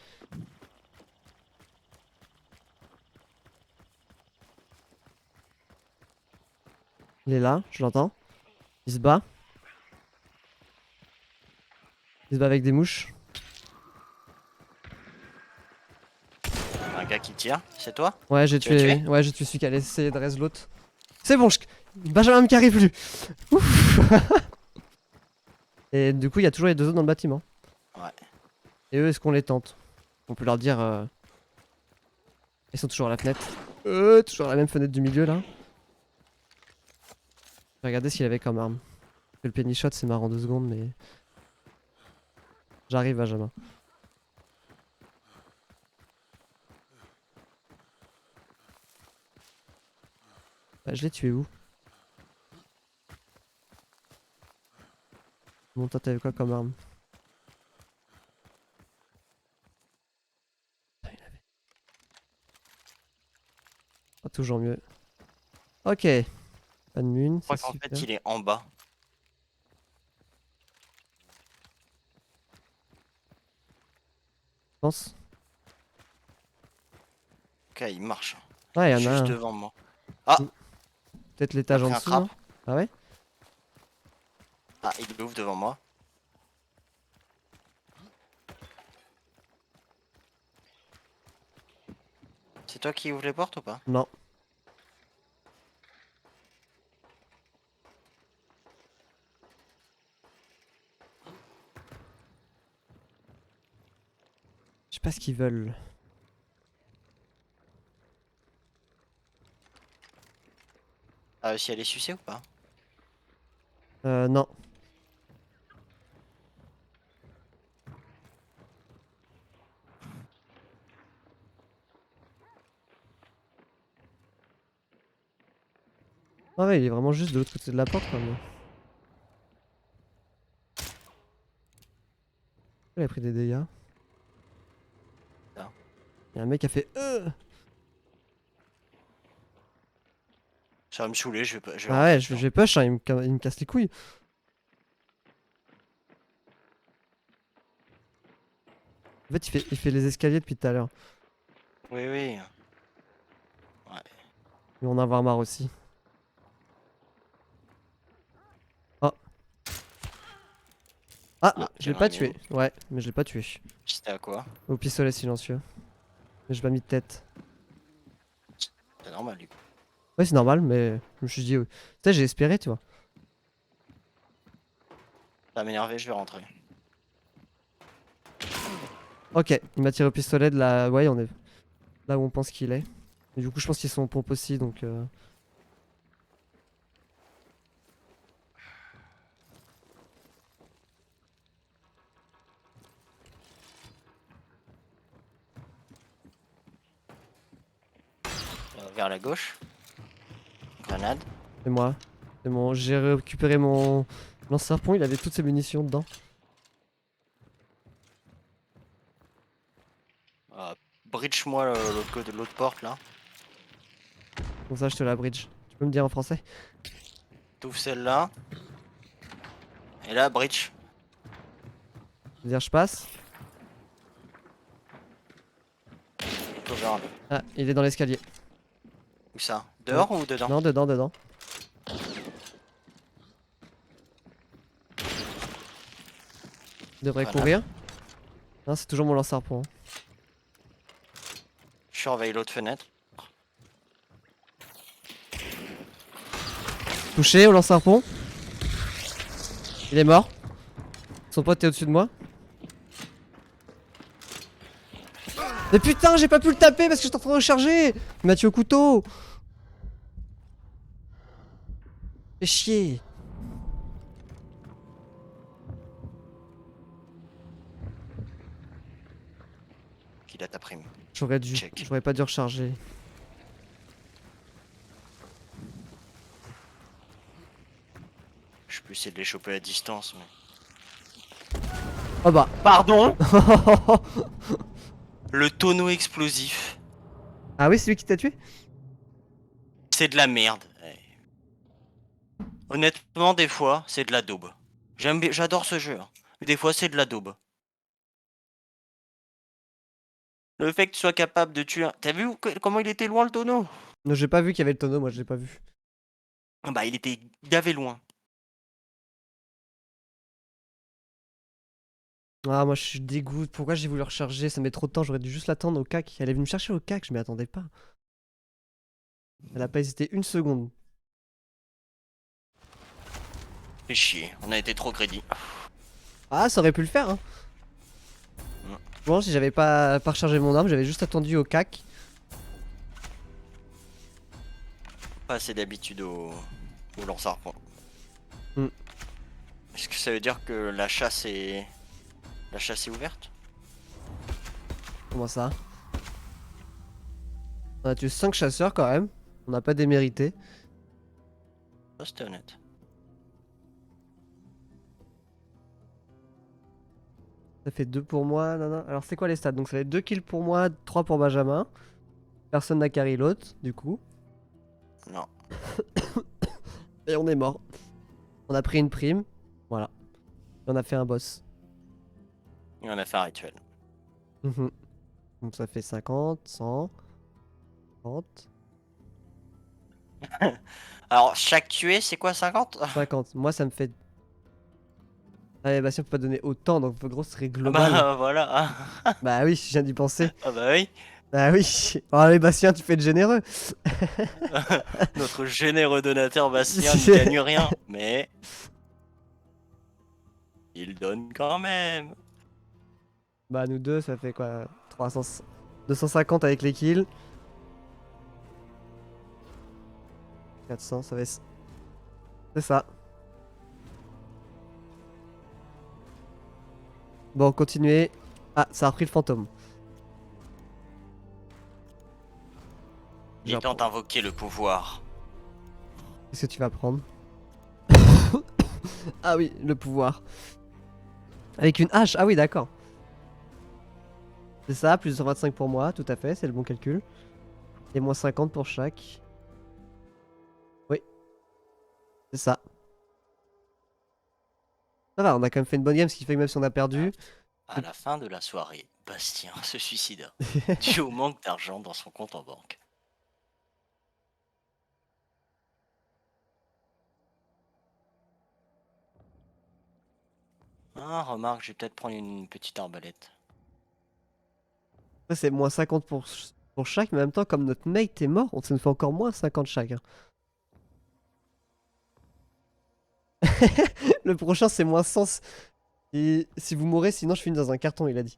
S1: Il est là, je l'entends. Il se bat. Il se bat avec des mouches.
S2: Un gars qui tire, c'est toi?
S1: Ouais, j'ai
S2: Tu l'as tué?
S1: tué. Ouais, j'ai tué celui qui allait essayer de raise l'autre. C'est bon, Benjamin me carry plus. Ouf. Et du coup, il y a toujours les deux autres dans le bâtiment.
S2: Ouais.
S1: Et eux, est-ce qu'on les tente? On peut leur dire. Ils sont toujours à la fenêtre. Toujours à la même fenêtre du milieu là. Je vais regarder ce qu'il avait comme arme. Parce que le penny shot, c'est marrant 2 secondes, mais. J'arrive, Benjamin. Bah, je l'ai tué où? Bon, toi, t'avais quoi comme arme? Putain, il avait. Ah, toujours mieux. Ok. Pas de mune,
S2: Je crois
S1: c'est
S2: qu'en
S1: super.
S2: fait, il est en bas.
S1: Je pense.
S2: Ok, il marche.
S1: Ouais, il y en a
S2: Juste
S1: un.
S2: devant moi. Ah,
S1: Peut-être
S2: il a
S1: l'étage en
S2: pris un
S1: dessous,
S2: crap.
S1: non? Ah ouais?
S2: Ah, il ouvre devant moi. C'est toi qui ouvre les portes ou pas?
S1: Non. Je sais pas ce qu'ils veulent.
S2: T'as réussi à les sucer ou pas?
S1: Non. Ah ouais, il est vraiment juste de l'autre côté de la porte, quoi. Mais... Il a pris des dégâts.
S2: Ah.
S1: Il y a un mec qui a fait
S2: Ça va me saouler, je vais
S1: Ah
S2: rentrer
S1: ouais, je
S2: dedans.
S1: vais push, hein, il me casse les couilles. En fait, il fait les escaliers depuis tout à l'heure.
S2: Oui, oui. Ouais.
S1: Il va en avoir marre aussi. Ah. Ah,
S2: Ah,
S1: je l'ai
S2: quel
S1: pas tué.
S2: ennemi.
S1: Ouais, mais je l'ai pas tué.
S2: C'était à quoi?
S1: Au pistolet silencieux. Mais j'ai pas mis de tête.
S2: C'est normal du coup.
S1: Ouais, c'est normal, mais je me suis dit... Tu sais, j'ai espéré, tu vois.
S2: Ça va m'énerver, je vais rentrer.
S1: Ok, il m'a tiré au pistolet de la... Ouais, on est là où on pense qu'il est. Et du coup, je pense qu'ils sont en pompe aussi, donc...
S2: Vers la gauche. Grenade.
S1: C'est moi. C'est bon, j'ai récupéré mon lance-harpon, il avait toutes ses munitions dedans.
S2: Bridge-moi l'autre côté de l'autre porte là.
S1: Comme ça, je te la bridge. Tu peux me dire en français?
S2: T'ouvres celle-là. Et là, bridge.
S1: C'est-à-dire, je passe.
S2: T'ouvres
S1: Ah, il est dans l'escalier.
S2: où ça?
S1: Ouais.
S2: Dehors ou dedans?
S1: Non, dedans, dedans. Il devrait
S2: Grenade.
S1: courir. Non, c'est toujours mon lance-harpon.
S2: Je surveille l'autre fenêtre.
S1: Touché au lance-harpon. Il est mort. Son pote est au-dessus de moi. Mais putain, j'ai pas pu le taper parce que j'étais en train de recharger. Il m'a tué au couteau. Fais chier.
S2: Qu'il a ta prime. Check.
S1: J'aurais pas dû recharger.
S2: Je peux essayer de les choper à distance, mais.
S1: Oh bah.
S2: Pardon? Le tonneau explosif.
S1: Ah oui, c'est lui qui t'a tué?
S2: C'est de la merde. Honnêtement, des fois, c'est de la daube. J'adore ce jeu, hein. Mais des fois, c'est de la daube. Le fait que tu sois capable de tuer. T'as vu comment il était loin le tonneau?
S1: Non, j'ai pas vu qu'il y avait le tonneau, moi je l'ai pas vu.
S2: Bah, il était gavé loin.
S1: Ah, moi je suis dégoût. Pourquoi j'ai voulu recharger? Ça met trop de temps, j'aurais dû juste l'attendre au cac. Elle est venue me chercher au cac, je m'y attendais pas. Elle a pas hésité une seconde.
S2: Fais chier, on a été trop greedy.
S1: Ah, ça aurait pu le faire, hein.
S2: Mm.
S1: Bon, si j'avais pas rechargé mon arme, j'avais juste attendu au cac.
S2: Pas assez d'habitude au lance-harpon.
S1: Mm.
S2: Est-ce que ça veut dire que la chasse est. La chasse est ouverte?
S1: Comment ça? On a tué 5 chasseurs quand même. On n'a pas démérité.
S2: Ça, c'était honnête.
S1: Ça fait 2 pour moi. Non, non. Alors c'est quoi les stats? Donc ça fait 2 kills pour moi, 3 pour Benjamin. Personne n'a carry l'autre, du coup.
S2: Non.
S1: Et on est mort. On a pris une prime. Voilà. Et on a fait un boss.
S2: Et on a fait un rituel.
S1: Mhm. Donc ça fait 50, 100, 30,
S2: Alors, chaque tué, c'est quoi, 50?
S1: 50. Moi ça me fait Ah Bastien peut pas donner autant, donc gros ce serait
S2: Ah
S1: global.
S2: bah voilà.
S1: Bah oui, je viens d'y penser.
S2: Ah bah oui.
S1: Bah oui. Oh, allez Bastien, tu fais de généreux.
S2: Notre généreux donateur Bastien n'y gagne rien, mais il donne quand même.
S1: Bah nous deux, ça fait quoi 300... 250 avec les kills. 400, ça va être... C'est ça. Bon, continuez. Ah, ça a repris le fantôme.
S2: Il est temps d'invoquer le pouvoir.
S1: Qu'est-ce que tu vas prendre? Ah oui, le pouvoir. Avec une hache, ah oui, d'accord. C'est ça, plus 125 pour moi, tout à fait, c'est le bon calcul. Et moins 50 pour chaque. Oui, c'est ça. Ça va, on a quand même fait une bonne game, ce qui fait que même si on a perdu...
S2: À la fin de la soirée, Bastien se suicida, dû au manque d'argent dans son compte en banque. Ah, remarque, je vais peut-être prendre une petite arbalète.
S1: Ça, c'est moins 50 pour chaque, mais en même temps, comme notre mate est mort, ça nous fait encore moins 50 chaque. Hein. Le prochain, c'est moins 100. Et si vous mourrez, sinon je finis dans un carton, il a dit.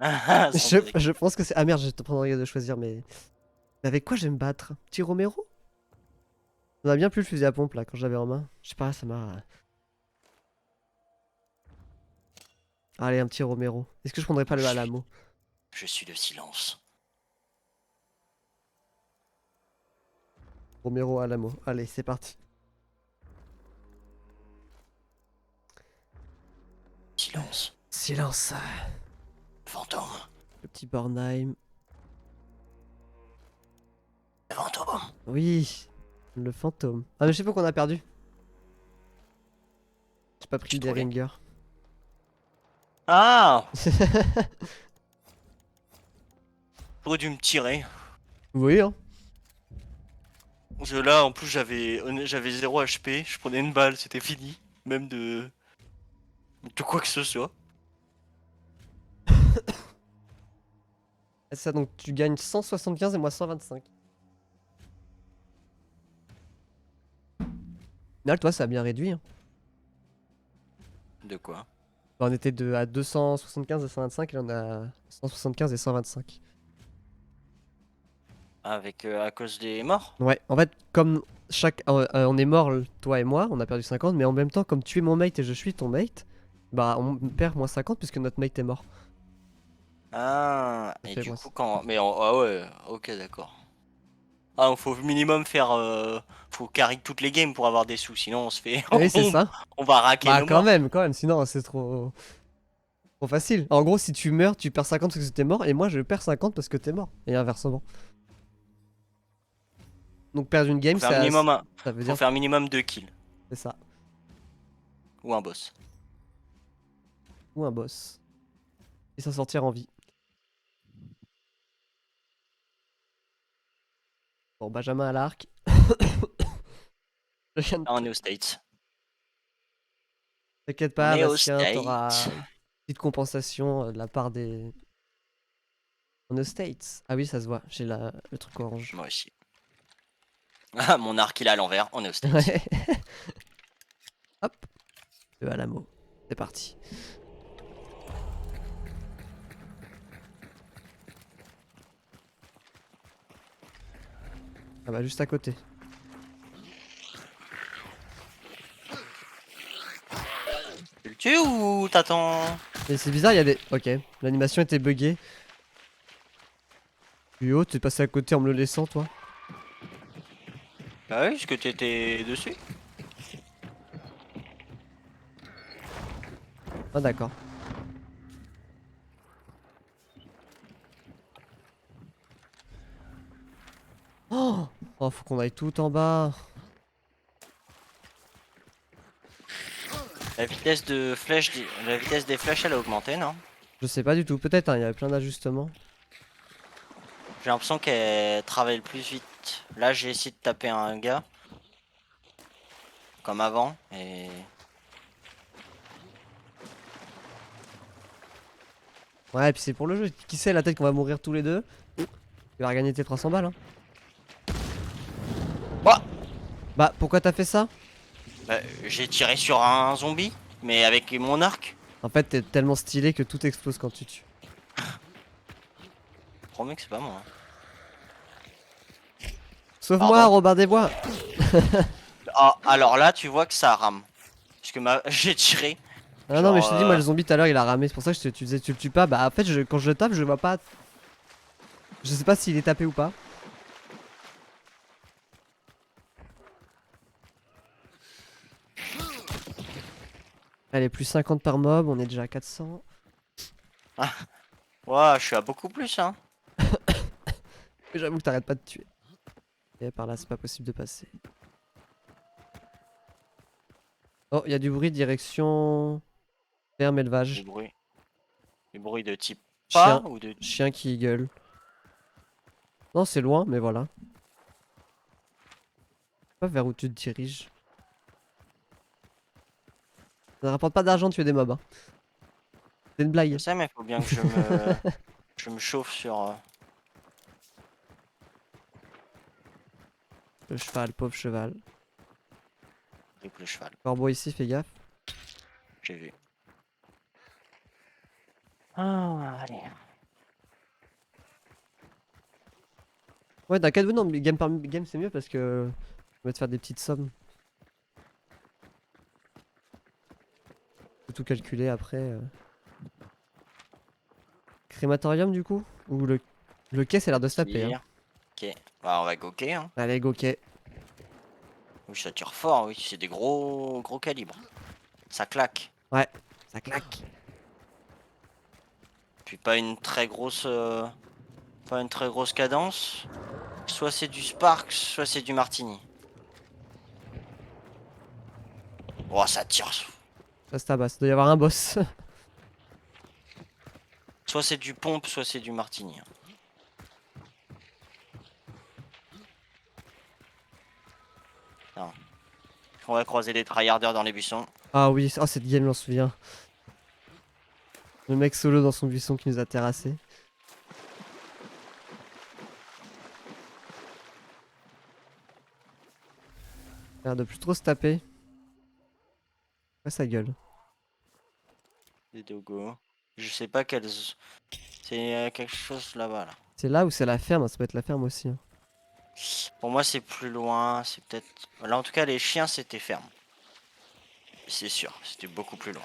S2: Sans déconner.
S1: Je pense que c'est... Ah merde, je vais te prendre de choisir, mais... Mais avec quoi je vais me battre? Petit Romero? On a bien plus le fusil à pompe, là, quand je l'avais en main. Je sais pas, ça m'a... Allez, un petit Romero. Est-ce que je prendrais pas le Alamo?
S2: Je suis le silence.
S1: Romero Alamo. Allez, c'est parti.
S2: Silence.
S1: Silence.
S2: Fantôme.
S1: Le petit Bornheim.
S2: Fantôme.
S1: Oui, le fantôme. Ah, mais je sais pas qu'on a perdu. J'ai pas pris
S2: J'ai
S1: le
S2: trouvé.
S1: Derringer.
S2: Ah, j'aurais dû me tirer.
S1: Oui, hein.
S2: Parce que là, en plus, j'avais 0 HP. Je prenais une balle, c'était fini. Même de quoi que ce soit.
S1: C'est ça, donc tu gagnes 175 et moi 125. Final, toi, ça a bien réduit. Hein.
S2: De quoi?
S1: Bah, on était à 275 et 125 et là on a 175 et 125.
S2: Avec à cause des morts?
S1: Ouais, en fait, comme on est mort, toi et moi, on a perdu 50, mais en même temps, comme tu es mon mate et je suis ton mate, bah on perd moins 50 puisque notre mate est mort.
S2: Ah,
S1: Ça
S2: et
S1: fait
S2: du
S1: moins...
S2: coup, quand. Mais ah ouais, ok, d'accord. Ah, donc faut au minimum faire. Faut carry toutes les games pour avoir des sous, sinon on se fait.
S1: Oui, c'est ça.
S2: On va raquer
S1: Bah
S2: nos morts.
S1: quand même, sinon c'est trop facile. En gros, si tu meurs, tu perds 50 parce que t'es mort, et moi je perds 50 parce que t'es mort. Et inversement. Donc perdre une game,
S2: Faut faire minimum,
S1: ça veut
S2: faut
S1: dire...
S2: faire minimum 2 kills.
S1: C'est ça.
S2: Ou un boss.
S1: Ou un boss. Et s'en sortir en vie. Bon, Benjamin à l'arc. Je viens de
S2: Là, on est aux States.
S1: T'inquiète
S2: On
S1: pas,
S2: est aux
S1: Bastien,
S2: States.
S1: t'auras une petite compensation de la part des... On est aux States. Ah oui, ça se voit, j'ai le truc orange.
S2: Moi aussi. Ah, mon arc il est à l'envers. On est aux States.
S1: Ouais. Hop, le Alamo. C'est parti. Ah bah juste à côté.
S2: Tu le tues ou t'attends?
S1: Mais c'est bizarre, il y a des... Ok, l'animation était buggée. Puis oh, t'es passé à côté en me le laissant, toi.
S2: Bah oui, parce que t'étais dessus.
S1: Ah d'accord. Oh, oh faut qu'on aille tout en bas.
S2: La vitesse des flèches elle a augmenté, non?
S1: Je sais pas du tout, peut-être, hein, il y avait plein d'ajustements.
S2: J'ai l'impression qu'elle travaille plus vite. Là, j'ai essayé de taper un gars. Comme avant. Et
S1: Ouais, et puis c'est pour le jeu. Qui sait, la tête qu'on va mourir tous les deux. Tu vas gagner tes 300 balles. Hein.
S2: Bah,
S1: Bah, pourquoi t'as fait ça?
S2: j'ai tiré sur un zombie, mais avec mon arc.
S1: En fait, t'es tellement stylé que tout explose quand tu tues.
S2: Promets que c'est pas moi. Hein.
S1: Sauf
S2: Pardon.
S1: moi, Robin des Bois.
S2: Ah, alors là, tu vois que ça rame. Parce que j'ai tiré.
S1: Ah non, mais
S2: Genre,
S1: je te dis, moi, le zombie tout à l'heure, il a ramé. C'est pour ça que tu disais, tu le tues pas. Bah, en fait, quand je le tape, je vois pas. Je sais pas s'il est tapé ou pas. Allez, plus 50 par mob, on est déjà à 400.
S2: Ouais, je suis à beaucoup plus, hein.
S1: Mais j'avoue que t'arrêtes pas de tuer. Et par là, c'est pas possible de passer. Oh, il y a du bruit direction ferme élevage.
S2: Du bruit de type
S1: Chien,
S2: pas ou de.
S1: chien qui gueule. Non, c'est loin, mais voilà. Pas vers où tu te diriges. Ça ne rapporte pas d'argent de tuer des mobs. Hein. C'est une
S2: Je
S1: blague.
S2: sais, mais faut bien que je me chauffe sur.
S1: Le cheval, pauvre cheval.
S2: Rip le cheval.
S1: Corbeau ici, fais gaffe.
S2: J'ai vu. Ah, allez.
S1: Ouais, dans 4 non, mais game par game, c'est mieux parce que on va te faire des petites sommes. Faut tout calculer après. Crématorium du coup? Ou le quai, c'est l'air de se taper. Hein.
S2: Ok. Bah, on va goker, hein.
S1: Allez, go quai.
S2: Oui, ça tire fort, oui. C'est des gros calibres. Ça claque.
S1: Ouais, ça claque.
S2: Puis pas une très grosse. Pas une très grosse cadence. Soit c'est du Spark, soit c'est du Martini. Oh, ça tire.
S1: Ça se tabasse. Il doit y avoir un boss.
S2: Soit c'est du pompe, soit c'est du Martini. Hein. Non. On va croiser des tryharders dans les buissons.
S1: Ah oui, oh, cette game, j'en souviens. Le mec solo dans son buisson qui nous a terrassé. L'air de plus trop se taper. Ouais, sa gueule.
S2: Des dogos. Je sais pas quelles. C'est quelque chose là-bas là.
S1: C'est là ou c'est la ferme? Ça peut être la ferme aussi. Hein.
S2: Pour moi c'est plus loin, c'est peut-être. Là en tout cas les chiens c'était ferme. C'est sûr, c'était beaucoup plus loin.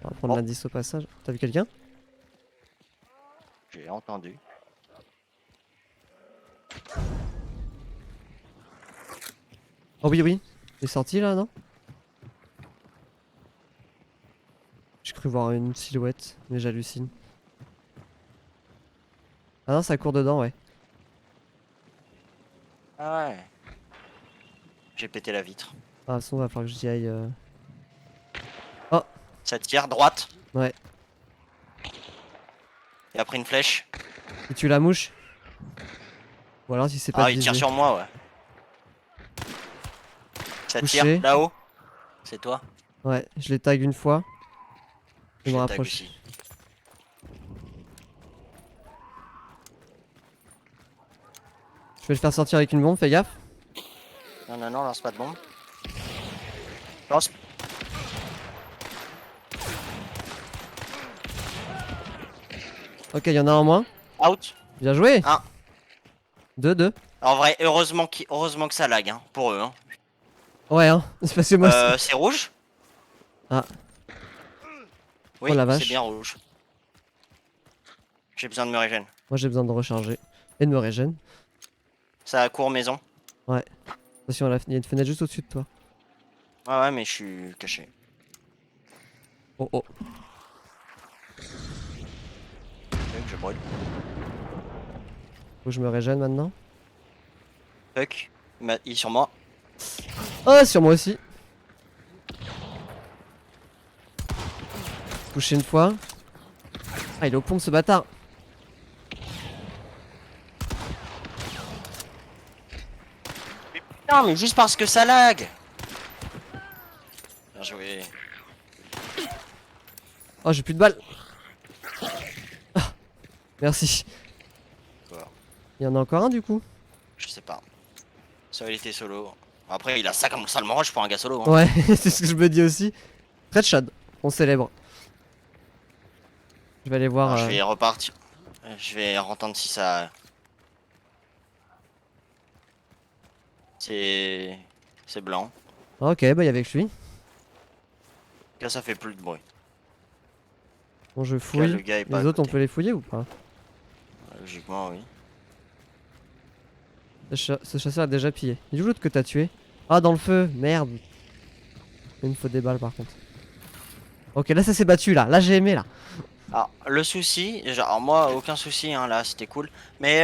S1: On va prendre
S2: Oh.
S1: l'indice au passage. T'as vu quelqu'un?
S2: J'ai entendu.
S1: Oh oui, oui. Il est sorti là, non? J'ai cru voir une silhouette, mais j'hallucine. Ah non, ça court dedans, ouais.
S2: Ah ouais. J'ai pété la vitre.
S1: Ah, de toute façon, va falloir que j'y aille.
S2: Ça tire, droite.
S1: Ouais.
S2: Et après une flèche.
S1: Si tu la mouche. Ou alors si c'est pas
S2: Ah il tire sur moi ouais. Ça
S1: Touché.
S2: tire là-haut. C'est toi.
S1: Ouais, je les tag une fois. Je
S2: Je
S1: me
S2: les tag
S1: rapproche.
S2: aussi.
S1: Je vais le faire sortir avec une bombe, fais gaffe.
S2: Non, non, non, lance pas de bombe. Lance.
S1: Ok, il y en a un en moins.
S2: Out.
S1: Bien joué.
S2: Un.
S1: 2-2.
S2: En vrai, heureusement que ça lag hein, pour eux. Hein.
S1: Ouais, hein. C'est parce que moi.
S2: C'est rouge.
S1: Ah.
S2: Oui,
S1: Oh la
S2: c'est
S1: vache.
S2: bien rouge. J'ai besoin de me régène.
S1: Moi j'ai besoin de recharger. Et de me régène.
S2: Ça court maison.
S1: Attention, il y a une fenêtre juste au-dessus de toi.
S2: Ouais, ouais, mais je suis caché.
S1: Oh oh.
S2: Je brûle.
S1: Faut que je me régène maintenant.
S2: Fuck. Il est sur moi.
S1: Oh, sur moi aussi. Touché une fois. Ah, il est au pont ce bâtard.
S2: Non, mais juste parce que ça lag. Bien joué.
S1: Oh, j'ai plus de balles. Ah, merci.
S2: Quoi?
S1: Il y en a encore un du coup.
S2: Je sais pas. Ça, il était solo. Après, il a ça comme ça le morange pour un gars solo. Hein.
S1: Ouais, c'est ce que je me dis aussi. Red Shad, on célèbre. Je vais aller voir.
S2: Alors, je vais repartir. Je vais entendre si ça. C'est blanc.
S1: Ah, ok, bah il y avait que lui.
S2: Là, ça fait plus de bruit.
S1: Bon, je
S2: Là,
S1: fouille.
S2: le gars est pas
S1: Les
S2: à
S1: autres, on
S2: côté.
S1: peut les fouiller ou pas?
S2: Logiquement, oui.
S1: Ce chasseur a déjà pillé. Il est où l'autre que t'as tué? Ah, dans le feu, merde. Il me faut des balles par contre. Ok, là ça s'est battu là. Là j'ai aimé là.
S2: Alors, le souci, genre, moi, aucun souci, hein, là, c'était cool. Mais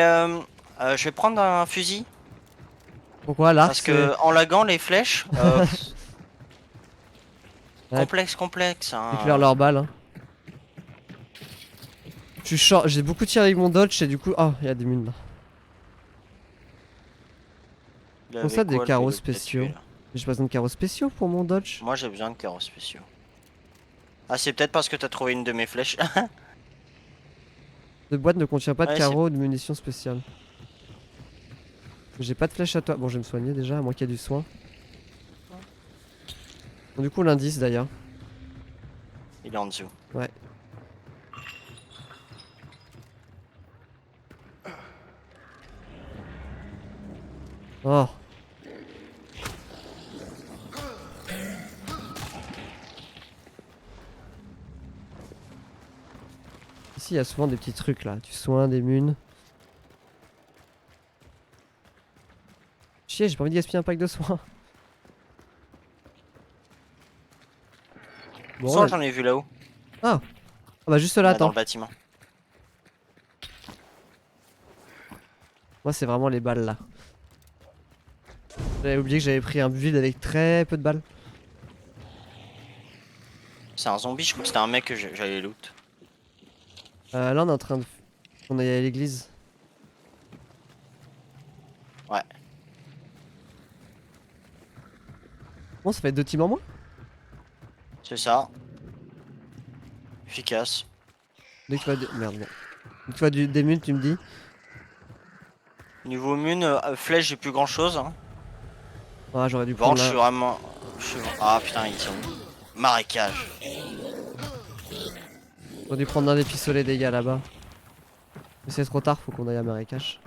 S2: je vais prendre un fusil.
S1: Pourquoi l'arc
S2: Parce
S1: c'est.
S2: que en laguant les flèches,
S1: Ouais,
S2: complexe.
S1: éclaire leurs balles. Hein. Je suis short, j'ai beaucoup tiré avec mon dodge et du coup. Oh, il y a des mines là.
S2: Il
S1: Comme
S2: avait
S1: ça, des
S2: quoi, le
S1: carreaux
S2: vélo que t'as tué,
S1: spéciaux.
S2: là
S1: J'ai pas besoin de carreaux spéciaux pour mon dodge.
S2: Moi, j'ai besoin de carreaux spéciaux. Ah, c'est peut-être parce que t'as trouvé une de mes flèches.
S1: Cette boîte ne contient pas de
S2: Ouais, c'est...
S1: carreaux ou de munitions spéciales. J'ai pas de flèche à toi. Bon, je vais me soigner déjà, à moins qu'il y ait du soin. Bon, du coup, l'indice d'ailleurs.
S2: Il est en dessous.
S1: Ouais. Oh. Ici, il y a souvent des petits trucs là. Du soin, des munes. Chier, j'ai pas envie de gaspiller un pack de soins. Bon,
S2: Soit j'en ai vu là-haut,
S1: Ah. Ah bah juste là,
S2: dans
S1: attends.
S2: le bâtiment.
S1: Moi, c'est vraiment les balles là. J'avais oublié que j'avais pris un build avec très peu de balles.
S2: C'est un zombie, je crois que c'était un mec que j'allais loot.
S1: Là, on est en train de. On est à l'église.
S2: Ouais.
S1: Bon, ça fait 2 teams en moins.
S2: C'est ça. Efficace.
S1: Dès que tu vois des. Merde, bon. Dès que tu vois des munes, tu me dis.
S2: Niveau mune, flèche, j'ai plus grand chose. Hein.
S1: Ah, j'aurais dû
S2: Par
S1: prendre
S2: contre, je suis
S1: là.
S2: vraiment. Ah putain, ils sont où? Marécage.
S1: J'aurais dû prendre un des pistolets des gars là-bas. Mais c'est trop tard, faut qu'on aille à marécage.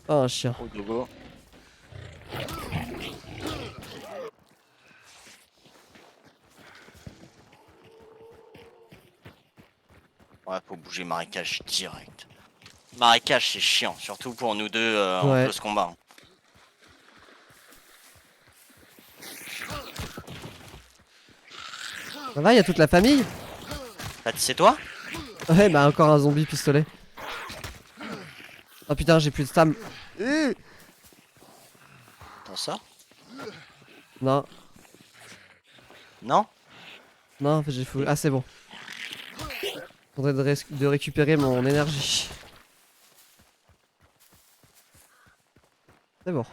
S1: Oh, un chien.
S2: Au dogo. Ouais, faut bouger marécage direct. Marécage, c'est chiant, surtout pour nous deux en
S1: Ouais.
S2: close combat.
S1: Ça va, y a toute la famille?
S2: C'est toi?
S1: Ouais, bah encore un zombie pistolet. Oh putain, j'ai plus de stam.
S2: T'en sors?
S1: Non,
S2: Non?
S1: non, j'ai fou. Ah, c'est bon. Faudrait de récupérer mon énergie. C'est bon.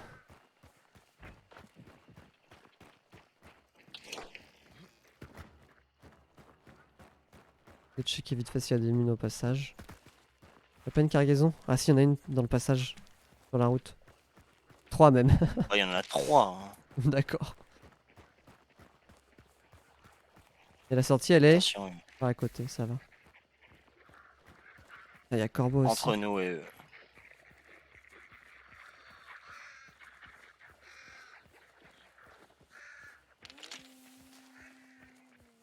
S1: Je vais checker vite fait s'il y a des mines au passage. Y'a pas une cargaison? Ah si, y'en a une dans le passage. Sur la route. 3 même.
S2: Il y en a 3. Hein.
S1: D'accord. Et la sortie, elle est
S2: Attention,
S1: par à côté, ça va. Ah, y'a Corbeau aussi.
S2: entre nous et eux.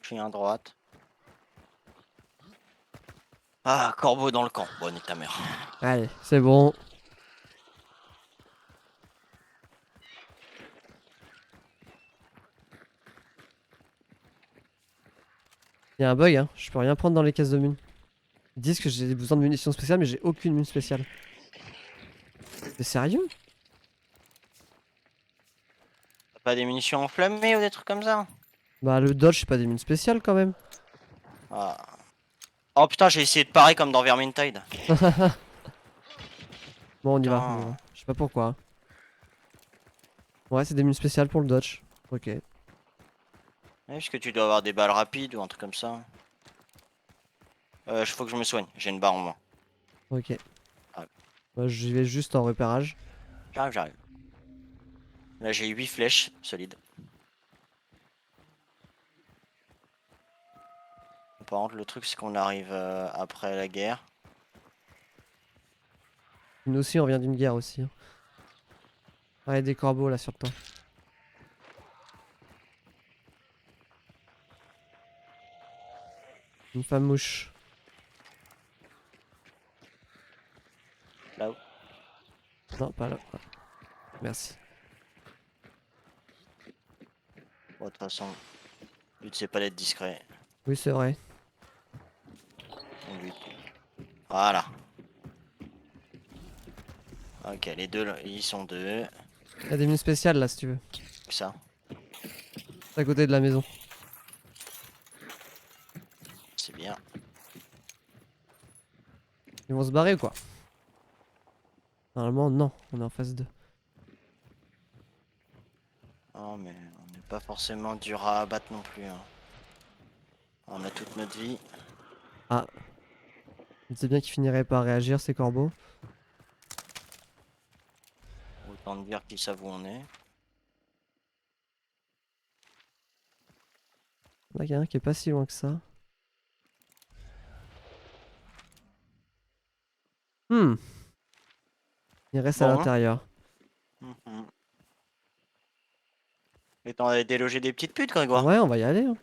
S2: Je suis à droite. Ah, corbeau dans le camp. Bon, nique ta mère.
S1: Allez, c'est bon. Y'a un bug, hein. Je peux rien prendre dans les caisses de mine. Ils disent que j'ai besoin de munitions spéciales, mais j'ai aucune mine spéciale. Mais sérieux?
S2: T'as pas des munitions enflammées ou des trucs comme ça?
S1: Bah le dodge c'est pas des mines spéciales quand même.
S2: Ah. Oh putain, j'ai essayé de parer comme dans Vermintide.
S1: Bon on y va, on y
S2: Putain.
S1: va. Je sais pas pourquoi. Ouais c'est des mines spéciales pour le dodge. Ok.
S2: Ouais, parce que tu dois avoir des balles rapides ou un truc comme ça. Faut que je me soigne, j'ai une barre en moins.
S1: Ok.
S2: Ah.
S1: Bah, j'y vais juste en repérage.
S2: J'arrive, j'arrive. Là j'ai 8 flèches solides. Par contre le truc c'est qu'on arrive après la guerre.
S1: Nous aussi on vient d'une guerre aussi. Hein. Ouais des corbeaux là sur le toit. Une femme mouche.
S2: Là-haut.
S1: Non pas là. Ah, merci.
S2: Bon, de toute façon, le but c'est pas d'être discret.
S1: Oui c'est vrai.
S2: Mon but. Voilà. Ok, les deux là, ils sont deux.
S1: Y'a des mines spéciales là si tu veux.
S2: Ça,
S1: C'est à côté de la maison.
S2: c'est bien.
S1: Ils vont se barrer ou quoi? Normalement non, on est en phase 2.
S2: Oh mais on n'est pas forcément dur à abattre non plus. Hein. On a toute notre vie.
S1: Ah. On sait bien qu'ils finiraient par réagir ces corbeaux.
S2: Autant de dire qu'ils savent où on est.
S1: Là y'a un qui est pas si loin que ça. Hmm. Il reste à
S2: Bon.
S1: l'intérieur.
S2: Mhm. Et t'en as délogé des petites putes, Grégoire.
S1: Ouais on va y aller. Hein.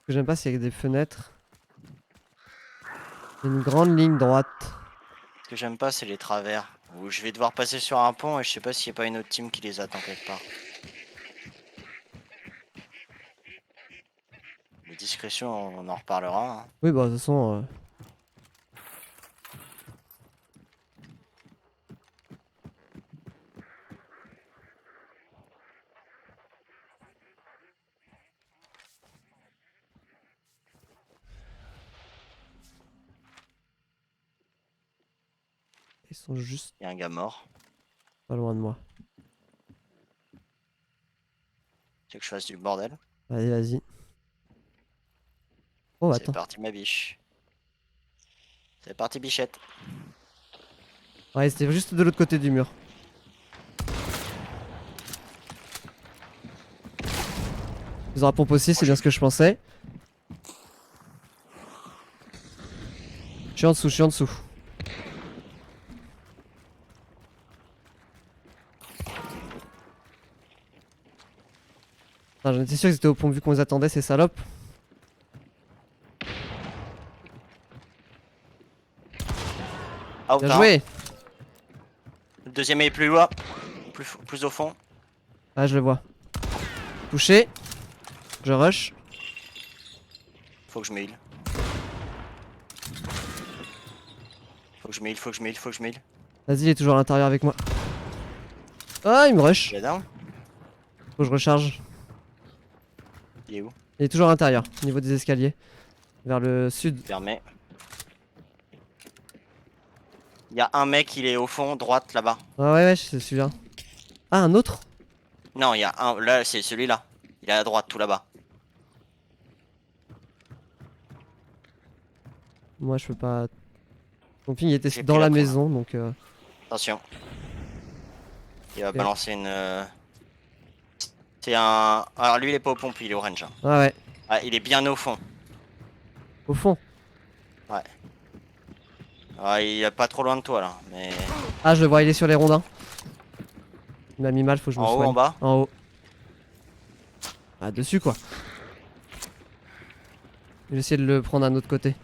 S1: Ce que j'aime pas c'est qu'il y a des fenêtres. Une grande ligne droite.
S2: Ce que j'aime pas, c'est les travers. Où je vais devoir passer sur un pont et je sais pas s'il n'y a pas une autre team qui les attend quelque part. Les discrétions, on en reparlera. Hein.
S1: Oui bah de toute façon... Ils sont juste
S2: Il y a un gars mort.
S1: pas loin de moi.
S2: Tu veux que je fasse du bordel?
S1: Allez vas-y. Oh
S2: C'est
S1: attends.
S2: parti, ma biche. C'est parti, bichette.
S1: Ouais c'était juste de l'autre côté du mur. Ils ont la pompe aussi, c'est bien ce que je pensais. Je suis en dessous, je suis en dessous. J'en étais sûr qu'ils étaient au pont vu qu'on les attendait ces salopes.
S2: Ah,
S1: Bien
S2: putain.
S1: joué.
S2: Le deuxième est plus loin. Plus au fond.
S1: Ah je le vois. Touché. Je rush.
S2: Faut que je me heal. Faut que je me heal, faut que je me heal, faut que je me heal.
S1: Vas-y il est toujours à l'intérieur avec moi. Ah il me rush.
S2: Il est down?
S1: Faut que je recharge.
S2: Il est où?
S1: Il est toujours à l'intérieur, au niveau des escaliers. Vers le sud.
S2: Fermé. Il y a un mec, il est au fond, droite, là-bas.
S1: Ah ouais ouais c'est celui-là. Ah un autre?
S2: Non, il y a un. Là, c'est celui-là. Il est à droite, tout là-bas.
S1: Moi je peux pas... Mon ping il était
S2: J'ai
S1: dans
S2: pris
S1: la
S2: la prime.
S1: maison donc...
S2: Attention. Il va
S1: Ok.
S2: balancer une. C'est un. Alors lui, il est pas au pompe, il est orange. Hein.
S1: Ah ouais.
S2: Ah, il est bien au fond.
S1: Au fond.
S2: Ouais. Ah, il est pas trop loin de toi là. Mais.
S1: Ah je le vois il est sur les rondins. Il m'a mis mal faut que je me
S2: En haut,
S1: soigne.
S2: en bas?
S1: En haut. Ah dessus quoi. Je vais essayer de le prendre d'un autre côté.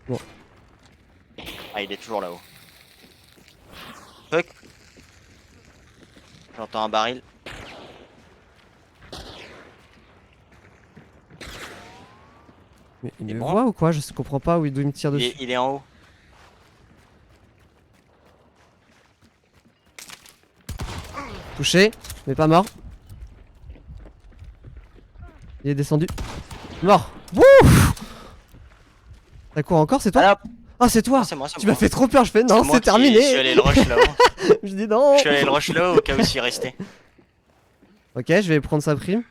S1: Bon.
S2: Ah, il est toujours là-haut. Fuck. J'entends un baril.
S1: Mais il
S2: Il est
S1: me
S2: bon
S1: voit ou quoi? Je comprends pas d'où il me tire dessus.
S2: Il est en haut.
S1: Touché, mais pas mort. Il est descendu. Mort. Wouh! Ça court encore, c'est toi?
S2: Ah là,
S1: Ah, c'est toi!
S2: c'est moi, c'est
S1: Tu
S2: moi.
S1: m'as fait trop peur, je fais non,
S2: moi
S1: c'est
S2: qui-
S1: terminé!
S2: Je suis allé le rush là-haut.
S1: Je dis non!
S2: Je suis allé le rush là-haut au cas où s'y restait.
S1: Ok, je vais prendre sa prime.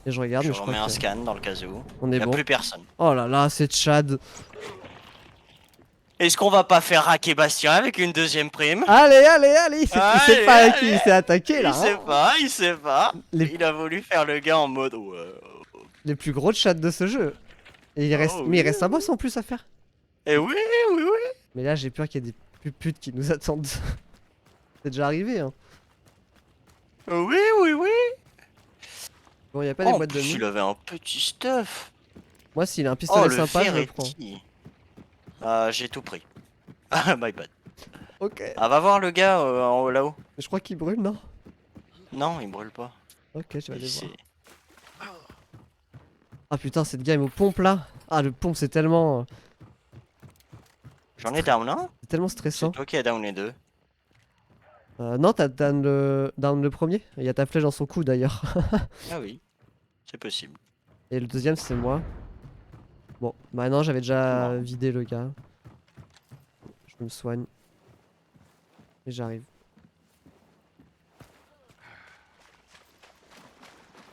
S1: Et je regarde,
S2: Je
S1: mais je crois
S2: remets un
S1: que
S2: scan dans le cas où.
S1: on est
S2: Y'a
S1: bon.
S2: plus personne.
S1: Oh là là, c'est Chad.
S2: Est-ce qu'on va pas faire raquer Bastien avec une deuxième prime?
S1: Allez, allez, allez! Il sait
S2: Allez,
S1: pas avec qui
S2: allez.
S1: il s'est attaqué là.
S2: Il sait
S1: Hein.
S2: pas, il sait pas.
S1: Les-
S2: Il a voulu faire le gars en mode ouais.
S1: Les plus gros chats de ce jeu. Et il reste...
S2: Oh,
S1: Mais il
S2: oui.
S1: reste un boss en plus à faire.
S2: Et oui, oui, oui.
S1: Mais là, j'ai peur qu'il y ait des putes qui nous attendent. C'est déjà arrivé, hein.
S2: Oui, oui, oui.
S1: Bon, y a pas
S2: Oh,
S1: des
S2: en
S1: boîtes de
S2: plus,
S1: nuit.
S2: il avait un petit stuff.
S1: Moi, s'il a un
S2: Oh,
S1: pistolet
S2: le
S1: sympa, je le prends.
S2: Ferretti. J'ai tout pris. My bad.
S1: Ok.
S2: Ah, va voir le gars en haut là-haut.
S1: Je crois qu'il brûle, non?
S2: Non, il brûle pas.
S1: Ok, je vais aller
S2: Il
S1: voir.
S2: s'est-
S1: Ah putain, cette game aux pompes là. Ah, le pompe, c'est tellement
S2: J'en ai down un. C'est
S1: stressant.
S2: toi qui as down les deux.
S1: Non, t'as down le premier. Il y a ta flèche dans son cou d'ailleurs.
S2: Ah oui, c'est possible.
S1: Et le deuxième, c'est moi. Bon, bah non, j'avais déjà
S2: Non.
S1: vidé le gars. Je me soigne. Et j'arrive.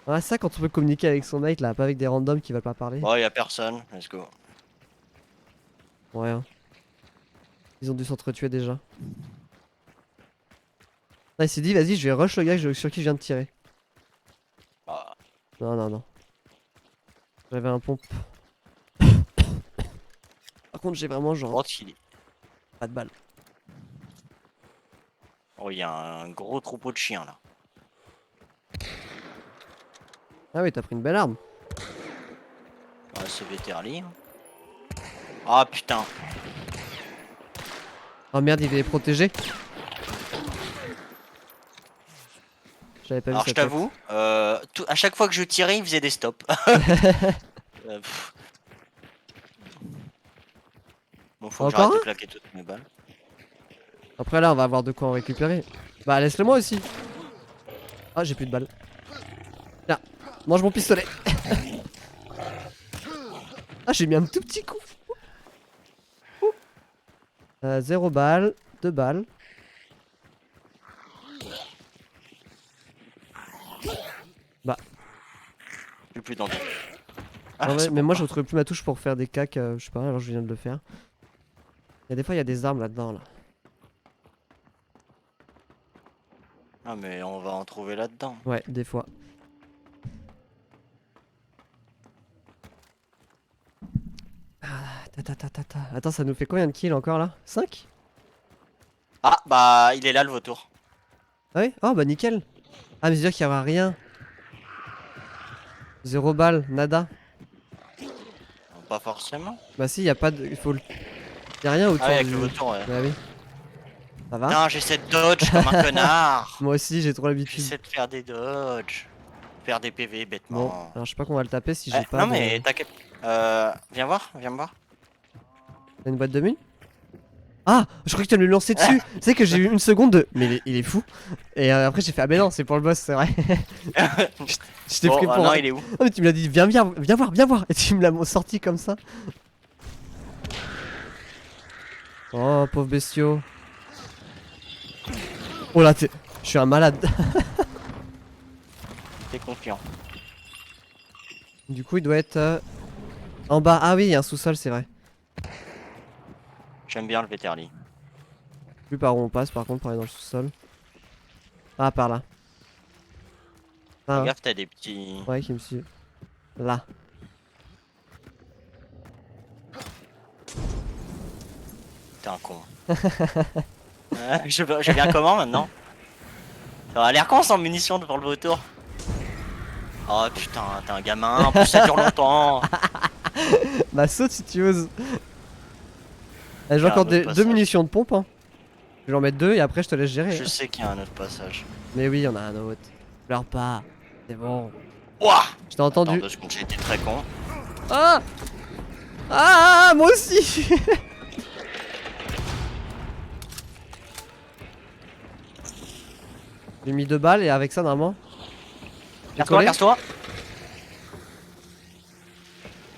S1: Ah, ça quand on peut communiquer avec son mate là, pas avec des randoms qui veulent pas parler.
S2: Bon, y'a personne, let's go.
S1: Ouais. Hein. Ils ont dû s'entretuer déjà. Ah, il s'est dit, vas-y, je vais rush le gars sur qui je viens de tirer.
S2: Ah,
S1: Non, non, non. J'avais un pompe. Par contre, j'ai vraiment genre
S2: droite, il est.
S1: pas de balles.
S2: Oh, y'a un gros troupeau de chiens là.
S1: Ah oui, t'as pris une belle arme.
S2: Ah, c'est Veterli. Ah putain.
S1: Oh merde, il est protégé. J'avais pas vu
S2: Alors
S1: sa
S2: je
S1: tête.
S2: t'avoue, à chaque fois que je tirais, il faisait des stops. Pff. Bon, faut que
S1: Encore
S2: j'arrête de
S1: un
S2: claquer toutes mes balles.
S1: Après là, on va avoir de quoi en récupérer. Bah, laisse-le moi aussi. Ah, j'ai plus de balles. Tiens, mange mon pistolet. Ah, j'ai mis un tout petit coup. 0 balles, 2 balles.
S2: J'ai plus d'envie.
S1: Ah ouais,
S2: c'est
S1: mais
S2: bon.
S1: moi je retrouve plus ma touche pour faire des cacs, je sais pas, alors je viens de le faire. Il y a des fois il y a des armes là-dedans là.
S2: Ah mais on va en trouver là-dedans.
S1: Ouais, des fois. Ah, ta. Attends, ça nous fait combien de kills encore là? 5?
S2: Ah bah il est là le vautour.
S1: Ah oui? Oh bah nickel. Ah mais c'est dire qu'il y aura rien. 0 balles, nada.
S2: Non, pas forcément.
S1: Bah si, y a pas de... Il faut le... Y a rien autour
S2: Ah oui, avec
S1: du...
S2: le vautour ouais.
S1: Bah oui. Ça va?
S2: Non j'essaie de dodge comme un connard.
S1: Moi aussi j'ai trop l'habitude.
S2: J'essaie de faire des dodges. Faire des PV
S1: Bon,
S2: bêtement.
S1: alors je sais pas qu'on va le taper si j'ai
S2: Eh,
S1: pas
S2: non
S1: de-
S2: mais t'inquiète. Viens voir, viens me voir.
S1: T'as une boîte de mine? Ah! Je crois que tu allais me lancer dessus! Tu sais que j'ai eu une seconde de... Mais il est fou! Et après j'ai fait ah mais non c'est pour le boss c'est vrai! Je t'ai
S2: Bon,
S1: pris pour...
S2: non il est où?
S1: Oh mais tu me l'as dit viens voir! Et tu me l'as sorti comme ça! Oh pauvre bestiaux! Oh là t'es... Je suis un malade!
S2: T'es confiant.
S1: Du coup il doit être... en bas, ah oui il y a un sous-sol c'est vrai.
S2: J'aime bien le Veterli.
S1: Plus par où on passe par contre pour aller dans le sous-sol. Ah par là. Ah,
S2: Fais gaffe t'as des petits...
S1: ouais qui me suit. Là.
S2: T'es un con. Je viens comment maintenant? Ça a l'air con sans munitions pour le vautour. Oh putain, t'es un gamin, en plus ça dure longtemps.
S1: Bah saute si tu oses. J'ai
S2: Il y a
S1: encore
S2: un autre
S1: deux
S2: passage.
S1: munitions de pompe hein. Je vais en mettre 2 et après je te laisse gérer.
S2: Je
S1: hein.
S2: sais qu'il y a un autre passage.
S1: Mais oui, il y en a un autre. Pleure pas. C'est bon.
S2: Ouah!
S1: Je t'ai
S2: Attends
S1: entendu.
S2: 2 secondes, j'ai été très con.
S1: Ah. Ah, moi aussi. J'ai mis 2 balles et avec ça normalement.
S2: Casse-toi, casse-toi.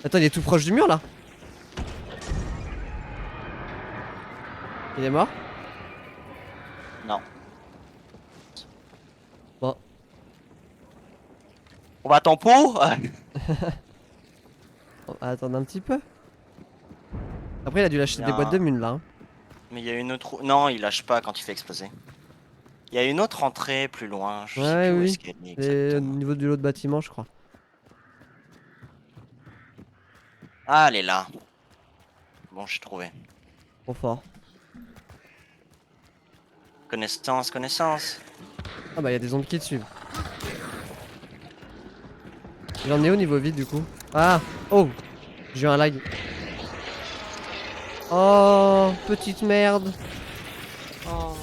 S1: Attends, il est tout proche du mur là. Il est mort?
S2: Non.
S1: Bon.
S2: On va t'en pot.
S1: On va attendre un petit peu. Après, il a dû lâcher des boîtes de mine là. Hein.
S2: Mais il y a une autre. Non, il lâche pas quand il fait exploser. Il y a une autre entrée plus loin. Je sais
S1: Ouais,
S2: plus où
S1: oui.
S2: est-ce qu'elle est
S1: C'est au
S2: exactement.
S1: niveau de l'autre bâtiment, je crois.
S2: Ah, elle est là. Bon, j'ai trouvé.
S1: Trop fort.
S2: Connaissance, connaissance.
S1: Ah bah, il y a des zombies qui te suivent. J'en ai au niveau vide du coup. Ah. Oh. J'ai eu un lag. Oh, petite merde.
S2: Oh,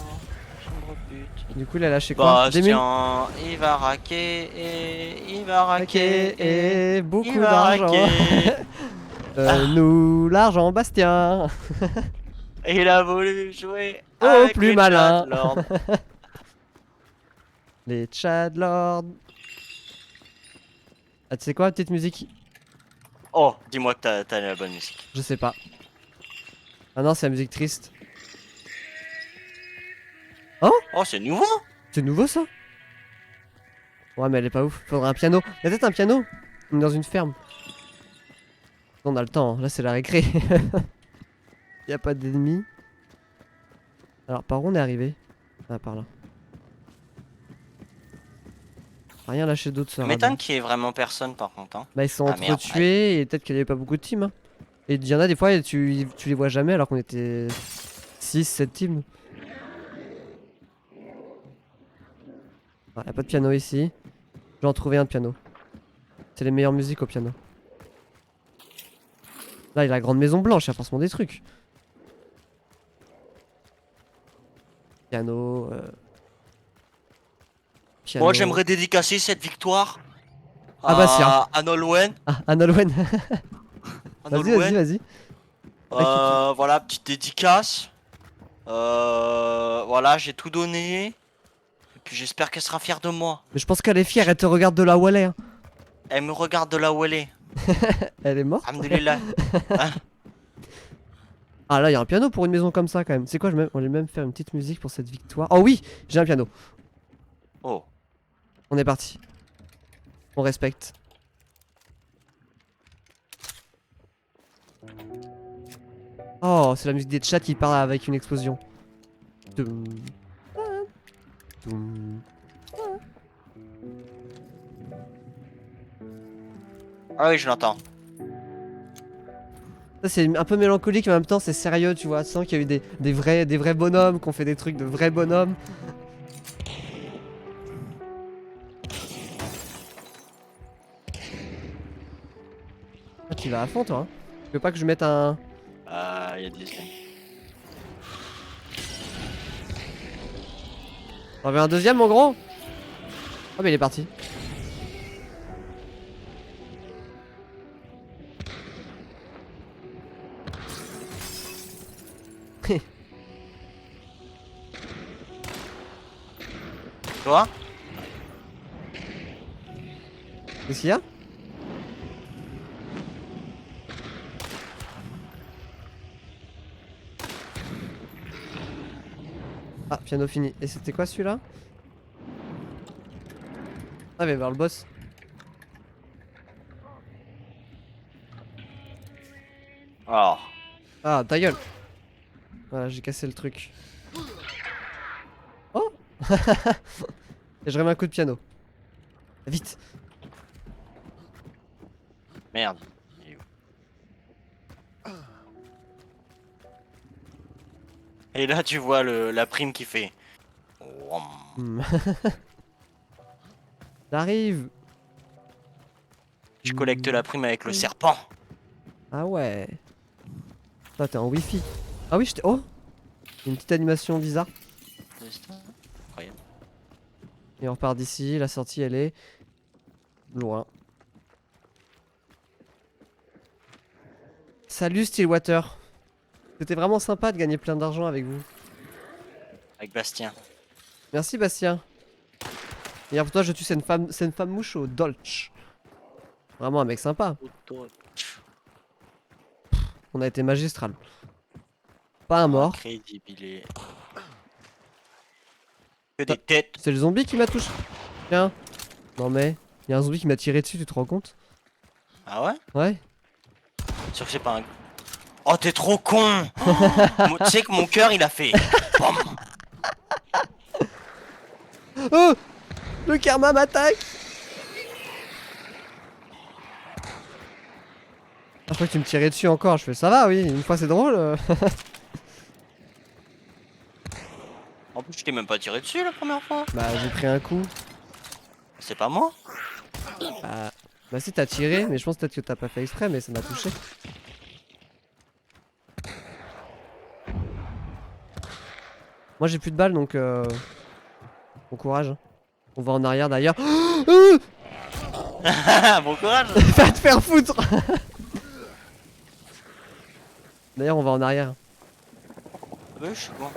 S2: je me rebute.
S1: Du coup, il a lâché quoi? Des mines.
S2: Bastien, il va raquer et il va raquer
S1: Et
S2: et il
S1: beaucoup
S2: va
S1: d'argent.
S2: raquer.
S1: Nous, l'argent, Bastien.
S2: Et il a voulu jouer
S1: Oh,
S2: avec
S1: plus
S2: les
S1: malin.
S2: Lord.
S1: Les Chadlords. Ah, tu sais quoi, petite musique?
S2: Oh, dis-moi que t'as la bonne musique.
S1: Je sais pas. Ah non, c'est la musique triste. Oh,
S2: Oh, c'est nouveau.
S1: c'est nouveau ça? Ouais, mais elle est pas ouf. Faudrait un piano. Il y a peut-être un piano dans une ferme. On a le temps, hein. Là c'est la récré. Y a pas d'ennemis. Alors par où on est arrivé? Ah, par là. Rien lâché d'autre
S2: Ça
S1: sur
S2: m'étonne
S1: radar.
S2: qu'il y ait vraiment personne par contre. Hein.
S1: Bah ils sont
S2: Ah merde.
S1: entretués et peut-être qu'il y avait pas beaucoup de teams. Hein. Et il y en a des fois tu les vois jamais alors qu'on était 6, 7 teams. Ah, y a pas de piano ici. Je vais en trouver un de piano. C'est les meilleures musiques au piano. Là il y a la grande maison blanche, il y a forcément des trucs. Piano. Piano.
S2: Moi, j'aimerais dédicacer cette victoire
S1: Ah bah si, hein.
S2: à Nolwenn.
S1: Ah, un Nolwenn.
S2: À
S1: Vas-y, vas-y,
S2: Nolwenn.
S1: vas-y. Ah,
S2: Voilà, petite dédicace. Voilà, j'ai tout donné. Et puis j'espère qu'elle sera fière de moi.
S1: Mais je pense qu'elle est fière, elle te regarde de là où elle est. Hein.
S2: Elle me regarde de là où elle est.
S1: Elle est morte.
S2: Alhamdoulilah. Hein.
S1: Ah là, il y a un piano pour une maison comme ça quand même. C'est quoi, on va même faire une petite musique pour cette victoire. Oh oui, j'ai un piano.
S2: Oh.
S1: On est parti. On respecte. Oh, c'est la musique des chats qui part avec une explosion. Toum, toum.
S2: Ah oui, je l'entends.
S1: Ça c'est un peu mélancolique mais en même temps c'est sérieux, tu vois. Tu sens qu'il y a eu des vrais bonhommes, qui ont fait des trucs de vrais bonhommes. Ah, tu vas à fond toi. Hein. Tu veux pas que je mette un...
S2: Ah, il y a des ennemis.
S1: T'en veux un deuxième mon gros? Oh mais il est parti.
S2: Toi?
S1: Qu'est-ce qu'il y a? Ah, piano fini. Et c'était quoi celui-là? Ah, mais voir le boss.
S2: Oh.
S1: Ah, ta gueule. Voilà, j'ai cassé le truc. Oh. Et je remets un coup de piano. Vite.
S2: Merde. Il est où? Et là, tu vois la prime qui fait. Wham.
S1: Hmm. J'arrive.
S2: Je collecte la prime avec le serpent.
S1: Ah ouais. Toi, t'es en wifi. Ah oui, j'étais... Oh. Une petite animation bizarre.
S2: Incroyable.
S1: Et on repart d'ici. La sortie, elle est... loin. Salut Stillwater. C'était vraiment sympa de gagner plein d'argent avec vous.
S2: Avec Bastien.
S1: Merci Bastien. Hier pour toi je tue c'est une femme mouche au Dolch. Vraiment un mec sympa. On a été magistral. Pas un mort.
S2: Incrédible. Que des têtes.
S1: C'est le zombie qui m'a touché. Tiens. Non mais, il y a un zombie qui m'a tiré dessus, tu te rends compte?
S2: Ah ouais?
S1: Ouais.
S2: Sûr que c'est pas un... Oh t'es trop con. Tu sais que mon cœur il a fait... Bam.
S1: Oh! Le karma m'attaque! Ah, je crois que tu me tirais dessus encore, je fais ça va oui, une fois c'est drôle.
S2: En plus je t'ai même pas tiré dessus la première fois.
S1: Bah j'ai pris un coup.
S2: C'est pas moi.
S1: Bah si t'as tiré, mais je pense peut-être que t'as pas fait exprès, mais ça m'a touché. Moi j'ai plus de balles donc bon courage. On va en arrière d'ailleurs.
S2: Bon courage.
S1: Va te faire foutre. D'ailleurs on va en arrière.
S2: Ah bah je suis con.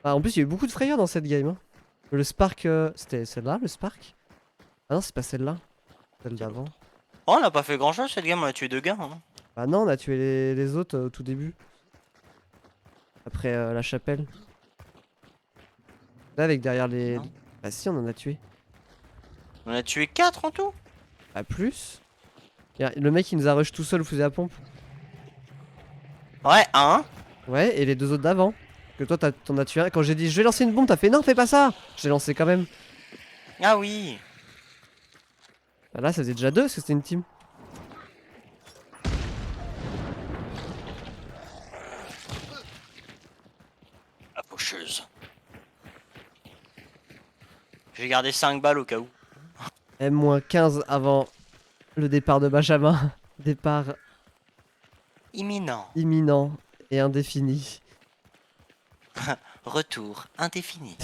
S1: Ah, en plus il y a eu beaucoup de frayeurs dans cette game. Hein. Le Spark, c'était celle-là le Spark? Ah non c'est pas celle-là. Celle d'avant.
S2: Oh on a pas fait grand chose cette game, on a tué 2 gars. Hein.
S1: Bah non on a tué les autres au tout début. Après la chapelle. Là avec derrière les...
S2: Non.
S1: Bah si on en a tué.
S2: On a tué 4 en tout.
S1: Pas plus. Le mec il nous a rush tout seul au fusil à pompe.
S2: Ouais, un.
S1: Ouais et les deux autres d'avant. Que toi t'en as tué un. Quand j'ai dit je vais lancer une bombe t'as fait non fais pas ça. J'ai lancé quand même.
S2: Ah oui.
S1: Bah là ça faisait déjà deux parce que c'était une team.
S2: La pocheuse. J'ai gardé 5 balles au cas où.
S1: M-15 avant le départ de Benjamin. Départ
S2: Imminent.
S1: imminent et indéfini.
S2: Retour indéfini.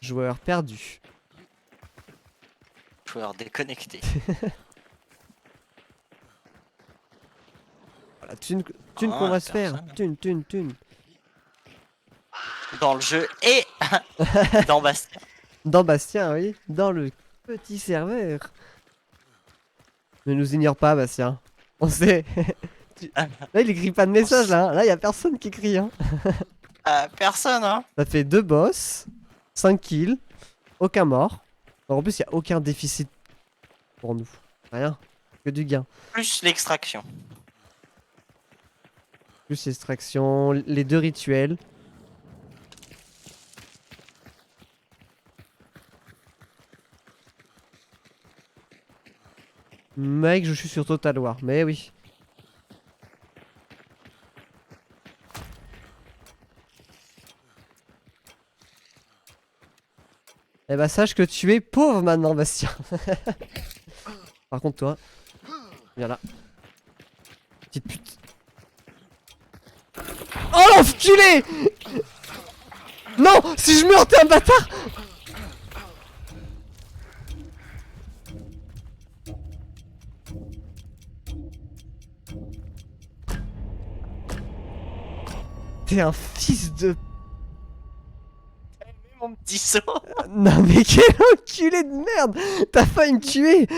S1: Joueur perdu.
S2: Joueur déconnecté.
S1: Voilà, thune qu'on
S2: Ah,
S1: va se faire.
S2: personne.
S1: Thune.
S2: Dans le jeu et dans Bastien.
S1: Dans Bastien, oui. Dans le petit serveur. Ne nous ignore pas, Bastien. On sait. Là, il écrit pas de message, là. Là, y a personne qui écrit. Hein.
S2: Personne, hein.
S1: Ça fait 2 boss, 5 kills, aucun mort. Alors, en plus, y a aucun déficit pour nous. Rien. Que du gain.
S2: Plus l'extraction.
S1: Plus l'extraction, les 2 rituels. Mec, je suis sur Total War, mais oui. Eh bah sache que tu es pauvre maintenant, Bastien. Par contre, toi, viens là. Petite pute. Oh l'enculé! Non! Si je meurs, t'es un bâtard! T'es un fils de...
S2: Mon petit saut.
S1: Non mais quel enculé de merde! T'as failli me tuer!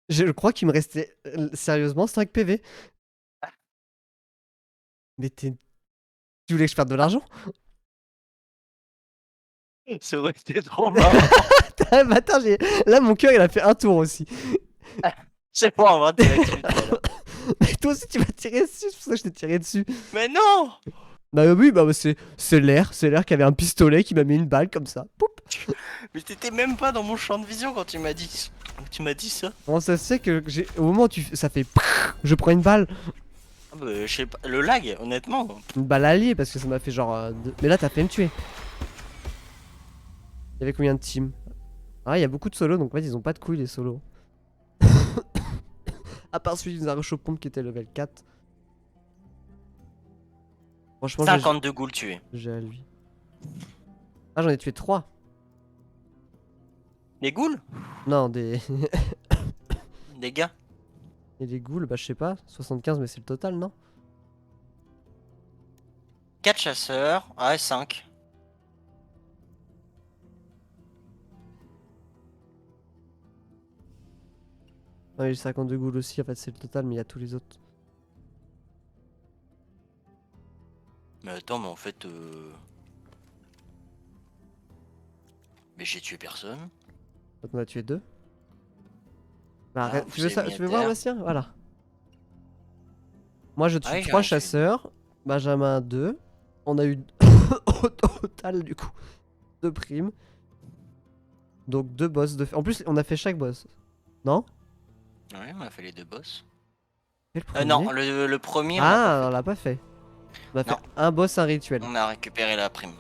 S1: Je crois qu'il me restait sérieusement 5 PV. Mais t'es... Tu voulais que je perde de l'argent?
S2: Ça aurait été trop marrant.
S1: T'as un bâtard, là mon cœur il a fait un tour aussi.
S2: C'est pas en vrai, t'es là-dessus, tout à l'heure.
S1: Mais toi aussi tu m'as tiré dessus, c'est pour ça que je t'ai tiré dessus.
S2: Mais non.
S1: Bah oui, bah c'est l'air qui avait un pistolet qui m'a mis une balle comme ça. Poup.
S2: Mais t'étais même pas dans mon champ de vision quand tu m'as dit ça.
S1: Comment ça se fait que j'ai... Au moment où ça fait... Je prends une balle.
S2: Ah bah, je sais pas, le lag, honnêtement.
S1: Une balle alliée parce que ça m'a fait genre... Mais là t'as fait me tuer. Il y avait combien de teams? Ah il y a beaucoup de solos donc en fait ils ont pas de couilles les solos. À part celui qui nous a rush aux pompes qui était level 4. Franchement
S2: 52 ghouls tués.
S1: j'ai à lui. Ah j'en ai tué 3.
S2: Des ghouls?
S1: Non, des...
S2: Des gars?
S1: Et les ghouls, bah je sais pas. 75, mais c'est le total, non?
S2: 4 chasseurs. Ouais, 5.
S1: Non, il y a 52 ghouls aussi, en fait, c'est le total, mais il y a tous les autres.
S2: Mais attends, mais en fait... Mais j'ai tué personne.
S1: Donc on a tué 2. Bah,
S2: Ah,
S1: tu
S2: vous
S1: veux
S2: avez
S1: ça,
S2: mis à
S1: tu veux voir,
S2: terre.
S1: Bastien? Voilà. Moi, je
S2: Ah
S1: tue
S2: oui,
S1: 3
S2: j'en ai tué 2.
S1: chasseurs. Benjamin 2. On a eu au total, du coup, 2 primes. Donc 2 boss de... En plus, on a fait chaque boss. Non?
S2: Ouais, on a fait les 2 boss.
S1: Et le
S2: Non,
S1: premier?
S2: le premier, on l'a pas
S1: Ah,
S2: fait.
S1: on l'a pas fait. On a
S2: Non,
S1: fait un boss, un rituel.
S2: on a récupéré la prime.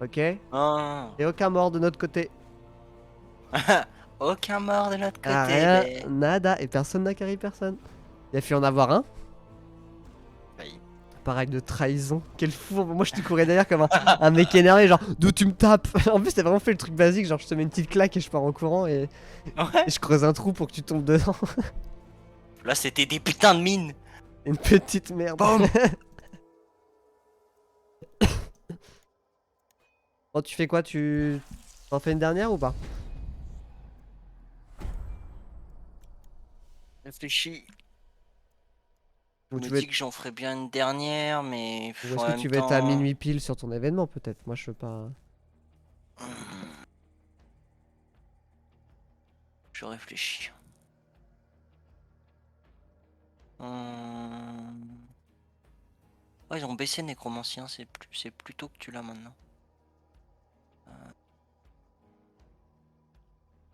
S1: Ok? Et
S2: Oh.
S1: aucun mort de notre côté.
S2: Aucun mort de l'autre
S1: Ah,
S2: côté,
S1: rien,
S2: ben.
S1: nada. Et personne n'a carry personne. Il a fait en avoir un.
S2: Failli.
S1: Pareil de trahison. Quel fou. Moi, je te courais derrière comme un mec énervé, genre, d'où tu me tapes. En plus, t'as vraiment fait le truc basique, genre, je te mets une petite claque et je pars en courant et
S2: Ouais.
S1: je creuse un trou pour que tu tombes dedans.
S2: Là, c'était des putains de mines.
S1: Une petite merde.
S2: Boum.
S1: Bon, tu fais quoi? T'en fais une dernière ou pas?
S2: Réfléchis. Je
S1: Ou
S2: me
S1: tu veux
S2: dis que j'en ferais bien une dernière, mais
S1: Ou est-ce
S2: en
S1: que
S2: même
S1: tu veux être à
S2: temps.
S1: minuit pile sur ton événement, peut-être? Moi, je veux pas.
S2: Je réfléchis. Hum. Oh, ils ont baissé Nécromancien, c'est plutôt que tu l'as maintenant.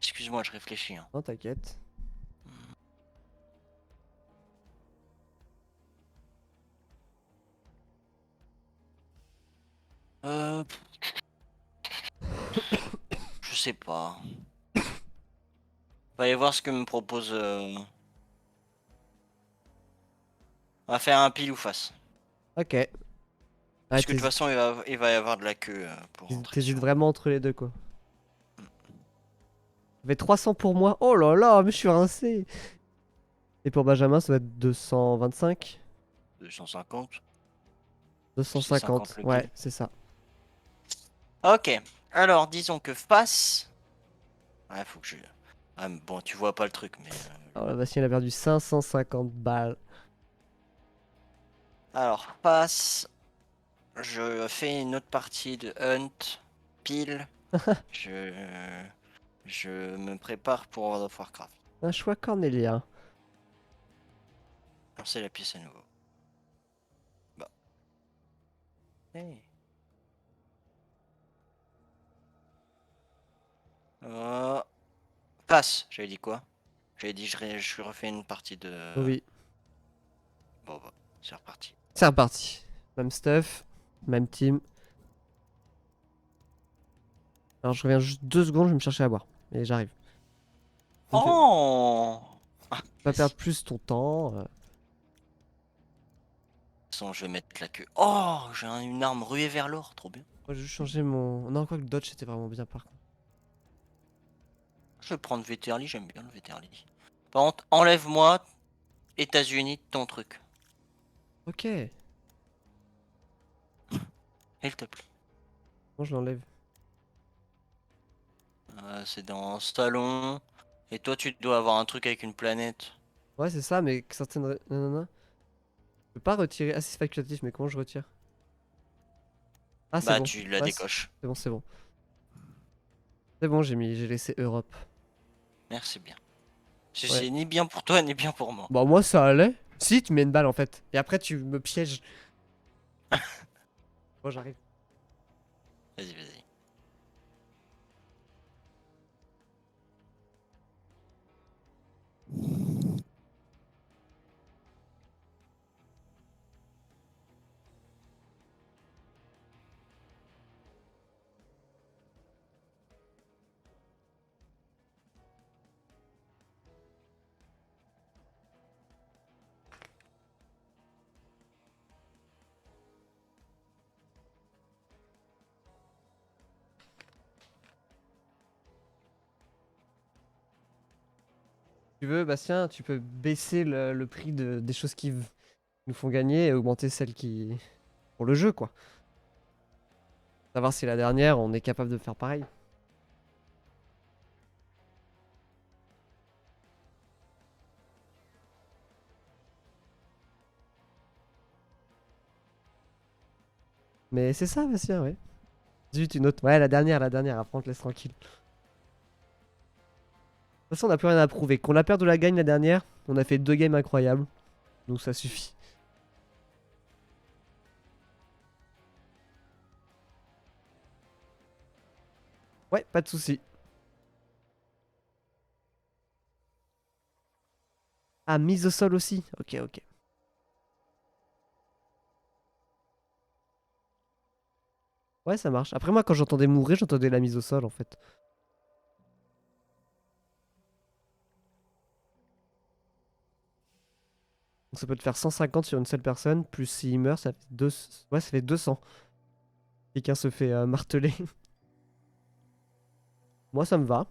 S2: Excuse-moi, je réfléchis. Hein.
S1: Non, t'inquiète.
S2: Euh, je sais pas. Va aller voir ce que me propose. On va faire un pile ou face.
S1: Ok. Ouais,
S2: Parce que de toute façon, il va y avoir de la queue pour rentrer
S1: t'hésites
S2: sur.
S1: vraiment entre les deux, quoi. Ça fait 300 pour moi. Oh là là, mais je suis rincé. Et pour Benjamin, ça va être 225.
S2: 250. C'est 50
S1: 250.
S2: le
S1: Ouais,
S2: kill.
S1: c'est ça.
S2: Ok. Alors, disons que face. Ouais, faut que je. Ah, mais bon, tu vois pas le truc, mais.
S1: Alors la Bastien, il a perdu 550 balles.
S2: Alors, face. Je fais une autre partie de Hunt. Pile. Je. Je me prépare pour World of Warcraft.
S1: Un choix cornélien.
S2: Lancer la pièce à nouveau. Bah. Hey. Passe, j'avais dit quoi? J'avais dit je refais une partie de.
S1: Oui.
S2: Bon bah, c'est reparti.
S1: C'est reparti. Même stuff. Même team. Alors je reviens juste 2 secondes, je vais me chercher à boire. Et j'arrive. Ça me fait
S2: Oh ah,
S1: pas
S2: vas-y.
S1: perdre plus ton temps.
S2: De toute façon, je vais mettre la queue. Oh, j'ai une arme ruée vers l'or, trop bien.
S1: Moi, j'ai juste changé mon. Non, quoi que le dodge, c'était vraiment bien par contre.
S2: Je vais prendre Veterli, j'aime bien le Veterli. Par contre, enlève-moi États-Unis de ton truc.
S1: Ok.
S2: S'il te plaît.
S1: Bon, je l'enlève.
S2: C'est dans Stallon. Et toi, tu dois avoir un truc avec une planète.
S1: Ouais, c'est ça, mais que certaines. Non, non, non. Je peux pas retirer. Ah, c'est facultatif, mais comment je retire? Ah, c'est
S2: Bah,
S1: bon.
S2: tu la
S1: Ouais,
S2: décoches.
S1: c'est bon, c'est bon. C'est bon, j'ai laissé Europe.
S2: Merci bien.
S1: Ouais.
S2: C'est ni bien pour toi, ni bien pour moi.
S1: Bon, moi, ça allait. Si, tu mets une balle en fait. Et après, tu me pièges. Bon, j'arrive.
S2: Vas-y, vas-y.
S1: tu veux, Bastien, tu peux baisser le prix des choses qui nous font gagner et augmenter celles qui... pour le jeu, quoi. Savoir si la dernière, on est capable de faire pareil. Mais c'est ça, Bastien, ouais. Zut, une autre. Ouais, la dernière, après on te laisse tranquille. De toute façon, on n'a plus rien à prouver. Qu'on la perde ou la gagne la dernière, on a fait 2 games incroyables. Donc ça suffit. Ouais, pas de souci. Ah, mise au sol aussi. Ok, ok. Ouais, ça marche. Après, moi, quand j'entendais mourir, j'entendais la mise au sol, en fait. Donc ça peut te faire 150 sur une seule personne, plus s'il meurt, ça fait ouais, ça fait 200. Quelqu'un se fait marteler. Moi, ça me va.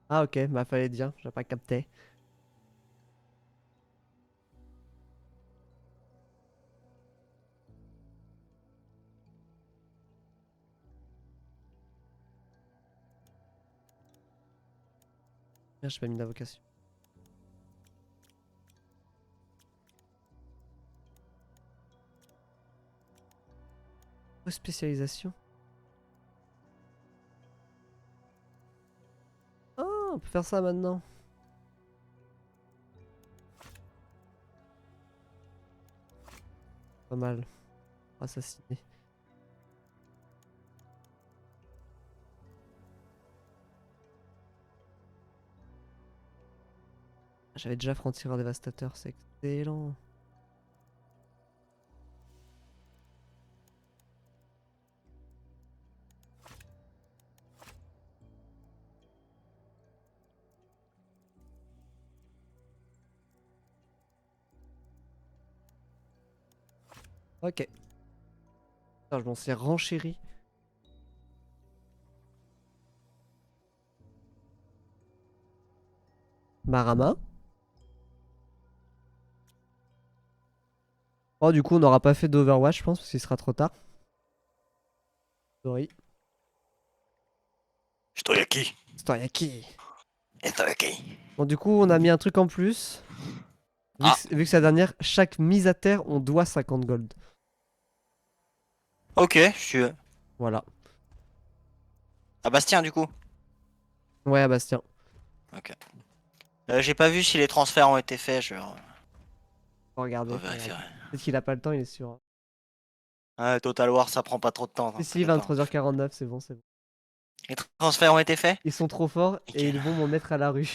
S1: Ah, ok, bah fallait dire, j'ai pas capté. Merde, j'ai pas mis d'invocation. Spécialisation. Oh, on peut faire ça maintenant. Pas mal. Assassiné. J'avais déjà franc-tireur dévastateur, c'est excellent. Ok. Putain, je m'en suis renchéri. Marama. Oh, du coup, on n'aura pas fait d'Overwatch, je pense, parce qu'il sera trop tard. Sorry.
S2: Stoyaki.
S1: Storiaki.
S2: Stoyaki.
S1: Bon, du coup, on a mis un truc en plus.
S2: Ah,
S1: Vu que c'est la dernière, chaque mise à terre, on doit 50 gold.
S2: ok, je suis.
S1: Voilà.
S2: Ah, Bastien, du coup.
S1: Ouais, Bastien.
S2: Ok. J'ai pas vu si les transferts ont été faits, je
S1: Faut regarder. Faut regarder.
S2: revérifierai.
S1: Peut-être qu'il a pas le temps, il est sûr.
S2: Ouais, Total War, ça prend pas trop de temps,
S1: Si,
S2: donc
S1: si,
S2: t'inquiète pas.
S1: 23h49, c'est bon, c'est bon.
S2: Les transferts ont été faits?
S1: Ils sont trop forts et
S2: Nickel.
S1: ils vont m'en mettre à la rue.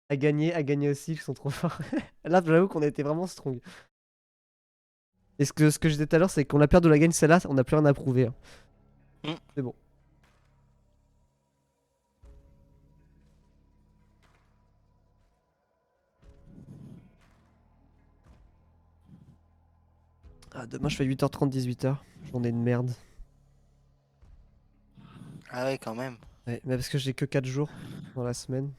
S1: À gagner aussi, ils sont trop forts. Là, j'avoue qu'on a été vraiment strong. Et ce que je disais tout à l'heure, c'est qu'on la perd de la gagne celle-là, on n'a plus rien à prouver, hein.
S2: Hmm.
S1: C'est bon. Ah, demain, je fais 8h30, 18h. Journée de merde.
S2: Ah ouais, quand même.
S1: Ouais, mais parce que j'ai que 4 jours dans la semaine.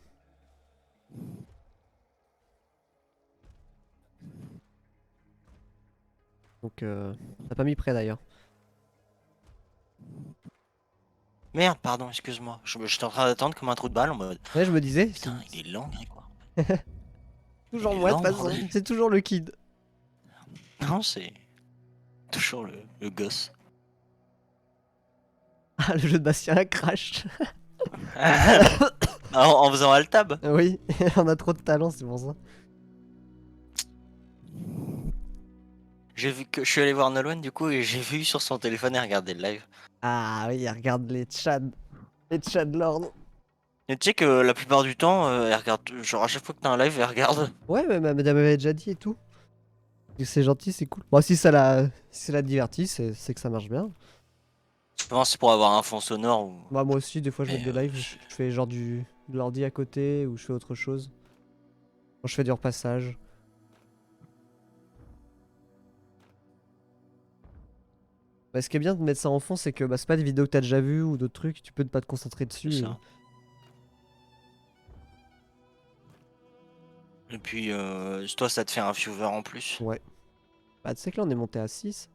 S1: Donc, t'as pas mis prêt d'ailleurs.
S2: Merde, pardon, excuse-moi. J'étais en train d'attendre comme un trou de balle en mode.
S1: Ouais, je me disais,
S2: Putain, il est lent, quoi. Il
S1: toujours
S2: est
S1: moi de
S2: lent,
S1: toute façon.
S2: bordel.
S1: C'est toujours le kid.
S2: Non, c'est toujours le gosse.
S1: Ah, le jeu de Bastien crash.
S2: En faisant alt-tab.
S1: Oui, on a trop de talent, c'est pour ça.
S2: J'ai vu que je suis allé voir Nolwenn du coup et j'ai vu sur son téléphone et regardé le live.
S1: Ah oui, regarde les chats. Les chats de l'ordre.
S2: Et tu sais que la plupart du temps, elle regarde, genre à chaque fois que t'as un live, elle regarde.
S1: Ouais, mais ma madame avait déjà dit et tout. Et c'est gentil, c'est cool. Bon, si ça la divertit, c'est que ça marche bien.
S2: pense que c'est pour avoir un fond sonore ou.
S1: Bah moi aussi, des fois je mets
S2: Mais,
S1: des lives, je fais genre de l'ordi à côté ou je fais autre chose. Quand je fais du repassage. Bah, ce qui est bien de mettre ça en fond, c'est que bah, c'est pas des vidéos que t'as déjà vues ou d'autres trucs, tu peux ne pas te concentrer
S2: C'est
S1: dessus.
S2: ça. Et puis, toi, ça te fait un viewer en plus.
S1: Ouais. Bah tu sais que là on est monté à 6.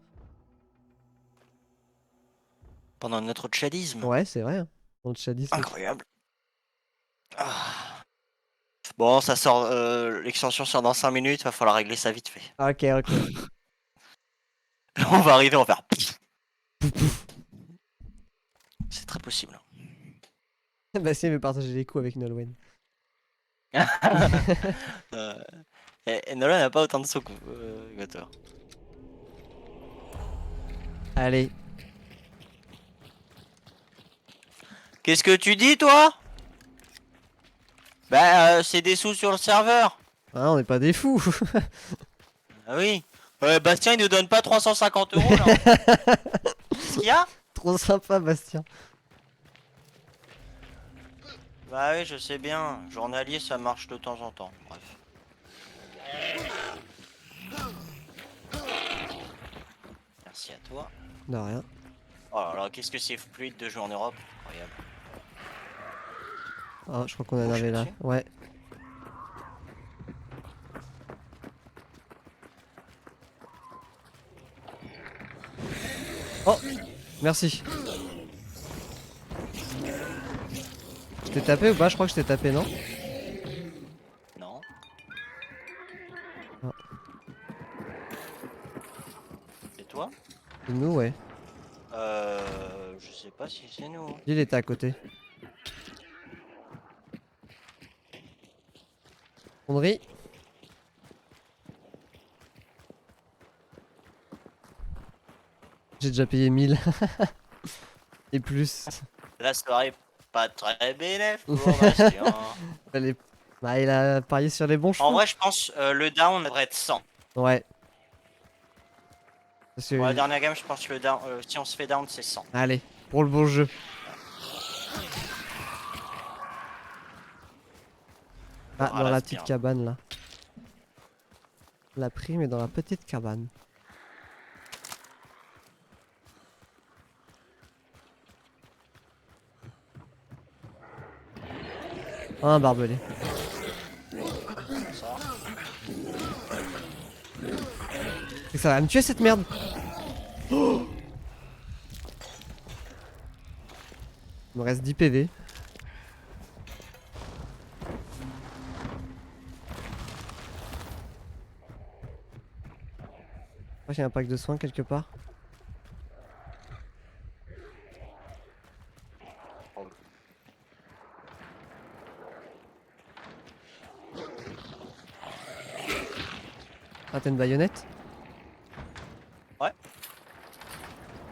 S2: Pendant notre tchadisme.
S1: Ouais, c'est vrai. Hein. Dans le chat
S2: Incroyable. Ah. Bon, ça sort. L'extension sort dans 5 minutes, va falloir régler ça vite fait.
S1: Ok, ok.
S2: On va arriver, on va faire. C'est très possible.
S1: Bah si, mais partager les coups avec Nolwenn.
S2: Et Nolan n'a pas autant de sauts que Gator.
S1: Allez.
S2: Qu'est-ce que tu dis, toi? Bah, c'est des sous sur le serveur.
S1: Ah, on n'est pas des fous.
S2: Ah oui. Bastien, il nous donne pas 350 euros là. Qu'est-ce qu'il y a?
S1: Trop sympa, Bastien.
S2: Bah oui, je sais bien. Journalier, ça marche de temps en temps. Bref. Merci à toi.
S1: De rien.
S2: Oh là là, qu'est-ce que c'est fluide de jouer en Europe. Incroyable.
S1: Ah, je crois qu'on en
S2: Oh, je
S1: avait
S2: suis
S1: là.
S2: dessus.
S1: Ouais. Oh, merci. Je t'ai tapé ou pas? Je crois que je t'ai tapé, non?
S2: Non.
S1: Ah.
S2: C'est toi?
S1: C'est nous, ouais.
S2: Je sais pas si c'est nous.
S1: Il était à côté. Fonderie. J'ai déjà payé 1000. Et plus.
S2: La soirée pas très bénéf pour Bastien.
S1: Fallait- Bah, il a parié sur les bons chevaux.
S2: En vrai, je pense le down devrait être 100.
S1: Ouais. Parce que...
S2: Pour la dernière game, je pense que le down, si on se fait down, c'est 100.
S1: Allez, pour le bon jeu. Ah,
S2: Ah,
S1: dans
S2: là,
S1: la
S2: c'est
S1: petite
S2: bien.
S1: cabane là. La prime est dans la petite cabane. Oh, un barbelé.
S2: Ça.
S1: C'est que ça va me tuer cette merde. Oh, il me reste 10 PV. Je crois qu'il y a un pack de soins quelque part. Ah, t'as une baïonnette?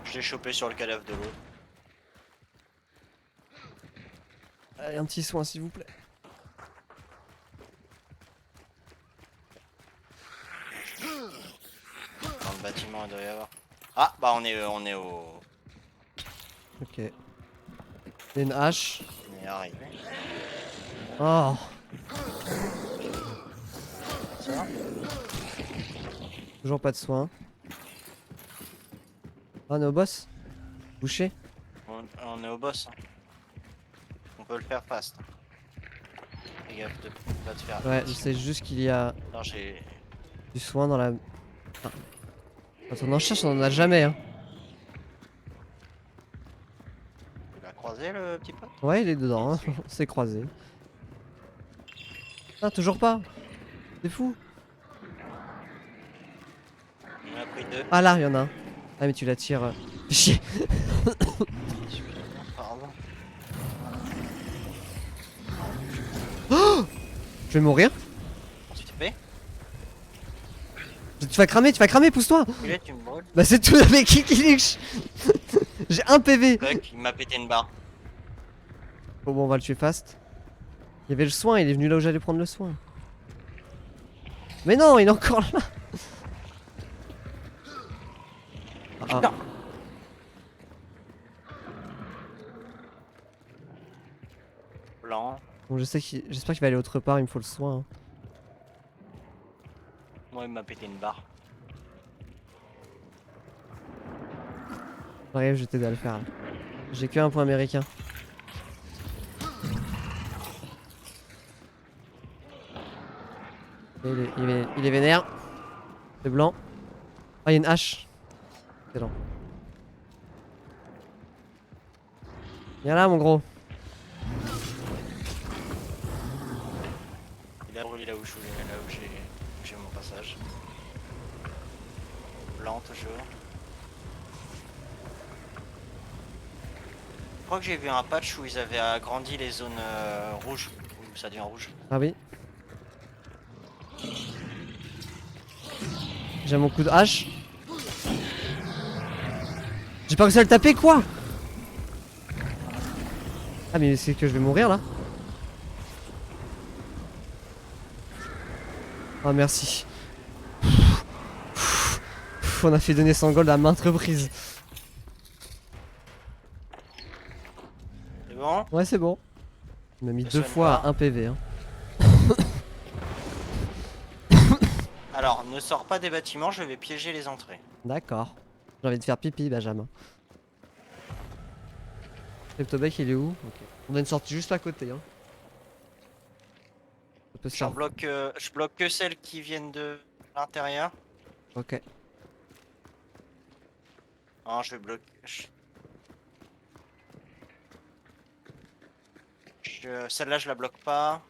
S2: Je l'ai chopé sur le cadavre de l'autre.
S1: Allez, un petit soin s'il vous plaît.
S2: Dans le bâtiment, il doit y avoir. Ah, bah on est au.
S1: Ok. Il y a une hache.
S2: On est arrivé.
S1: Oh.
S2: Ça va?
S1: Toujours pas de soins. Ah, on est au boss. Bouché.
S2: On est au boss. Hein. On peut le faire fast. Fais gaffe de pas te faire.
S1: Ouais, je sais juste qu'il y a
S2: Non, j'ai.
S1: du soin dans la... Ah. Quand on en cherche, on en a jamais, hein.
S2: Tu l'as croisé le petit pote?
S1: Ouais, il est dedans, hein. On s'est croisé. Ah, toujours pas. C'est fou.
S2: On en a pris 2.
S1: Ah là, il y en a un. Ah, mais tu la tires. Chier.
S2: Pardon.
S1: Je vais mourir.
S2: On s'est fait.
S1: Tu vas cramer, pousse-toi.
S2: Et là, tu me brûles.
S1: Bah, c'est tout avec qui. J'ai un PV.
S2: Fuck, il m'a pété une barre.
S1: Bon, on va le tuer fast. Il y avait le soin, il est venu là où j'allais prendre le soin. Mais non, il est encore là. Ah.
S2: Blanc.
S1: Bon, j'espère qu'il va aller autre part, il me faut le soin. Hein.
S2: Moi, il m'a pété une barre.
S1: J'arrive, je vais t'aider à le faire. Là. J'ai que un point américain. Il est vénère. C'est blanc. Ah, il y a une hache. Excellent. Viens là, mon gros.
S2: Il a brûlé là où j'ai mon passage. Blanc toujours. Je crois que j'ai vu un patch où ils avaient agrandi les zones rouges. Où ça devient rouge.
S1: Ah oui. J'ai mon coup de hache. J'ai pas réussi à le taper, quoi? Ah, mais c'est que je vais mourir là. Ah, merci. On a fait donner 100 gold à maintes reprises.
S2: C'est bon?
S1: Ouais, c'est bon. Il m'a mis
S2: Je
S1: 2
S2: soigne
S1: fois
S2: pas.
S1: à 1 PV. Hein.
S2: Alors, ne sors pas des bâtiments, je vais piéger les entrées.
S1: D'accord. J'ai envie de faire pipi, Benjamin. Cryptobec, il est où? Ok. On a une sortie juste à côté. Hein. Ça peut se faire.
S2: Je bloque que celles qui viennent de l'intérieur.
S1: Ok.
S2: Non, je vais bloquer. Celle-là, je la bloque pas.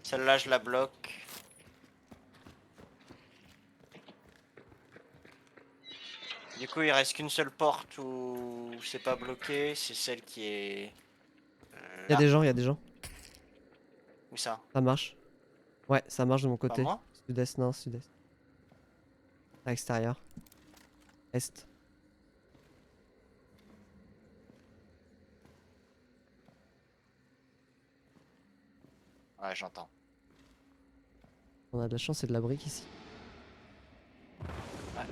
S2: Celle-là, je la bloque. Du coup, il reste qu'une seule porte où c'est pas bloqué. C'est celle qui est
S1: Il y a
S2: là.
S1: des gens, il y a des gens.
S2: Où ça?
S1: Ça marche. Ouais, ça marche de mon
S2: Pas
S1: côté.
S2: moi?
S1: Sud-est, non, sud-est. À l'extérieur. Est.
S2: Ouais, j'entends.
S1: On a de la chance, c'est de la brique ici.
S2: Ouais.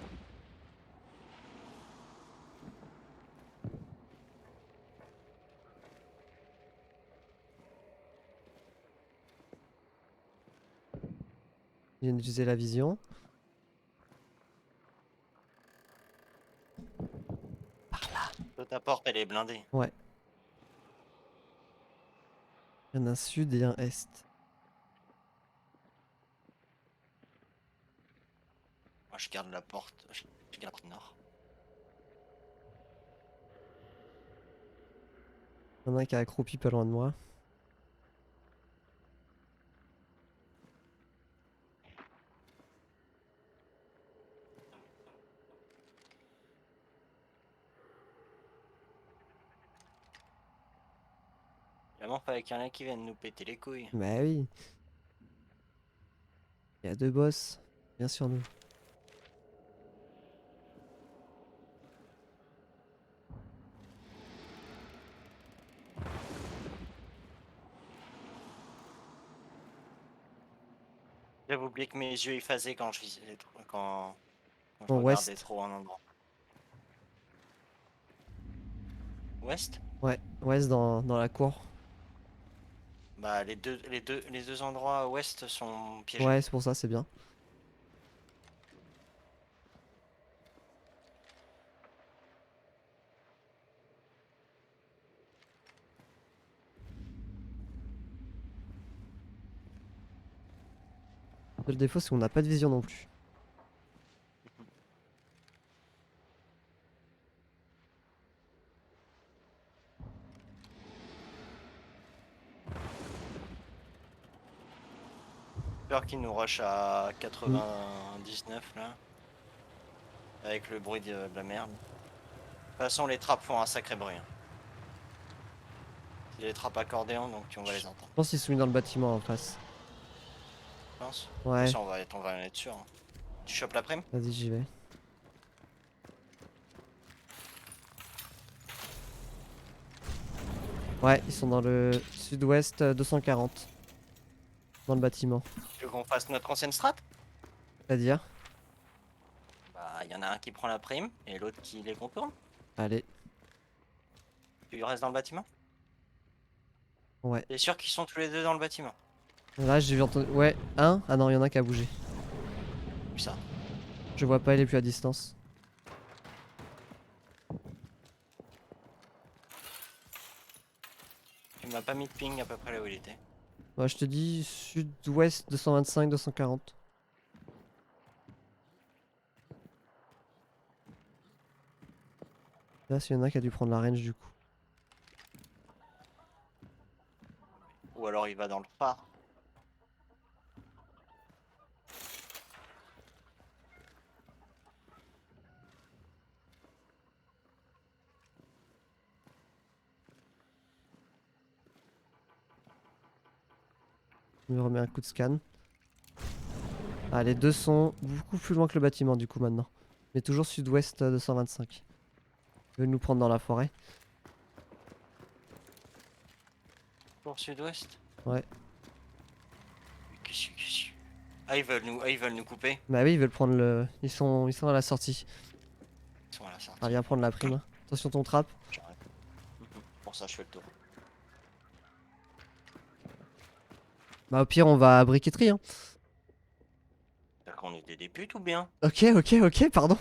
S1: Il vient d'utiliser la vision.
S2: Toi, ta porte, elle est blindée.
S1: Ouais. Il y en a un sud et un est.
S2: Moi, je garde la porte. Je garde la porte nord.
S1: Il y en a un qui est accroupi pas loin de moi.
S2: Vraiment, fallait qu'il y en ait qui viennent nous péter les couilles.
S1: Bah oui. Il y a 2 boss. Bien sûr, nous.
S2: J'avais oublié que mes yeux effaçaient quand je visais quand je
S1: En
S2: regardais
S1: ouest.
S2: trop un endroit. Ouest?
S1: Ouais, ouest dans la cour.
S2: Bah les deux endroits ouest sont piégés.
S1: Ouais, c'est pour ça, c'est bien. Le défaut, c'est qu'on n'a pas de vision non plus.
S2: Peur qu'ils nous rushent à 99 là. Avec le bruit de la merde. De toute façon les trappes font un sacré bruit. Hein. C'est des trappes accordéon donc on va les entendre.
S1: Je pense qu'ils sont mis dans le bâtiment en face.
S2: Je pense. De toute
S1: Ouais,
S2: façon on va en être sûr. Hein. Tu chopes la prime?
S1: vas-y, j'y vais. Ouais, ils sont dans le sud-ouest 240. Dans le bâtiment.
S2: Tu veux qu'on fasse notre ancienne strat?
S1: C'est-à-dire?
S2: Bah il y en a un qui prend la prime et l'autre qui les contourne.
S1: Allez,
S2: Tu restes dans le bâtiment?
S1: Ouais.
S2: T'es sûr qu'ils sont tous les deux dans le bâtiment?
S1: Là, j'ai vu entendu. Ouais, un. Ah non, il y en a un qui a bougé.
S2: Où ça?
S1: Je vois pas, il est plus à distance.
S2: Tu m'as pas mis de ping à peu près là où il était.
S1: Ouais, je te dis sud-ouest 225, 240. Là, s'il y en a qui a dû prendre la range du coup.
S2: Ou alors il va dans le phare.
S1: Je me remets un coup de scan. Ah, les deux sont beaucoup plus loin que le bâtiment du coup maintenant. Mais toujours sud-ouest 225. Ils veulent nous prendre dans la forêt.
S2: Pour sud-ouest?
S1: Ouais.
S2: Ah, ils veulent nous couper.
S1: Bah oui, ils veulent prendre le. Ils sont à la sortie.
S2: Ils sont à la sortie.
S1: Ah, viens prendre la prime. Hein. Attention ton trap.
S2: J'arrête. Pour ça, je fais le tour.
S1: Bah au pire, on va à briqueterie. Hein.
S2: T'as qu'on était des putes ou bien?
S1: Ok, pardon.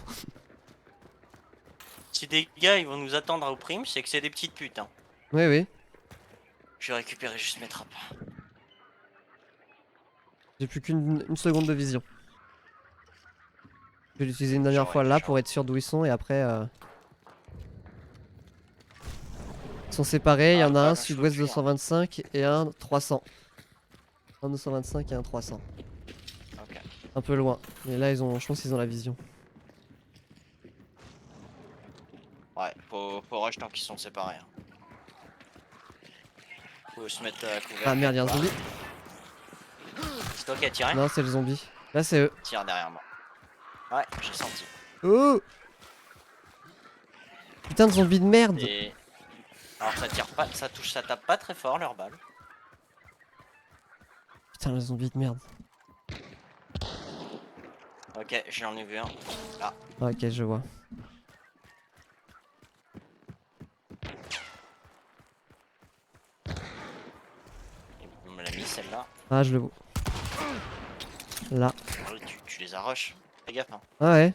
S2: Si des gars ils vont nous attendre au prime, c'est que c'est des petites putes. Hein.
S1: Oui, oui.
S2: Je vais récupérer juste mes trappes.
S1: J'ai plus qu'une seconde de vision. Je vais l'utiliser une dernière fois là pour être sûr d'où ils sont et après. Ils sont séparés, il y
S2: Ah,
S1: en a
S2: bah,
S1: un
S2: là,
S1: sud-ouest
S2: je veux fuir.
S1: 225 et un 300. Un 225 et un 300.
S2: Ok.
S1: Un peu loin. Mais là, je pense qu'ils ont la vision.
S2: Ouais, faut rush tant qu'ils sont séparés. Hein. Faut se mettre à couvert.
S1: Ah merde, y'a un zombie.
S2: C'est toi qui as tiré?
S1: Non, c'est le zombie. Là, c'est eux.
S2: Tire derrière moi. Ouais, j'ai senti.
S1: Oh! Putain de zombie de merde!
S2: Et... Alors ça tire pas, ça tape pas très fort leur balle.
S1: Putain, le zombie de merde.
S2: Ok, j'en ai vu un. Là.
S1: Ok, je vois.
S2: Il me l'a mis celle-là.
S1: Ah, je le vois. Là.
S2: Tu les arroches. Fais gaffe. Hein.
S1: Ah ouais.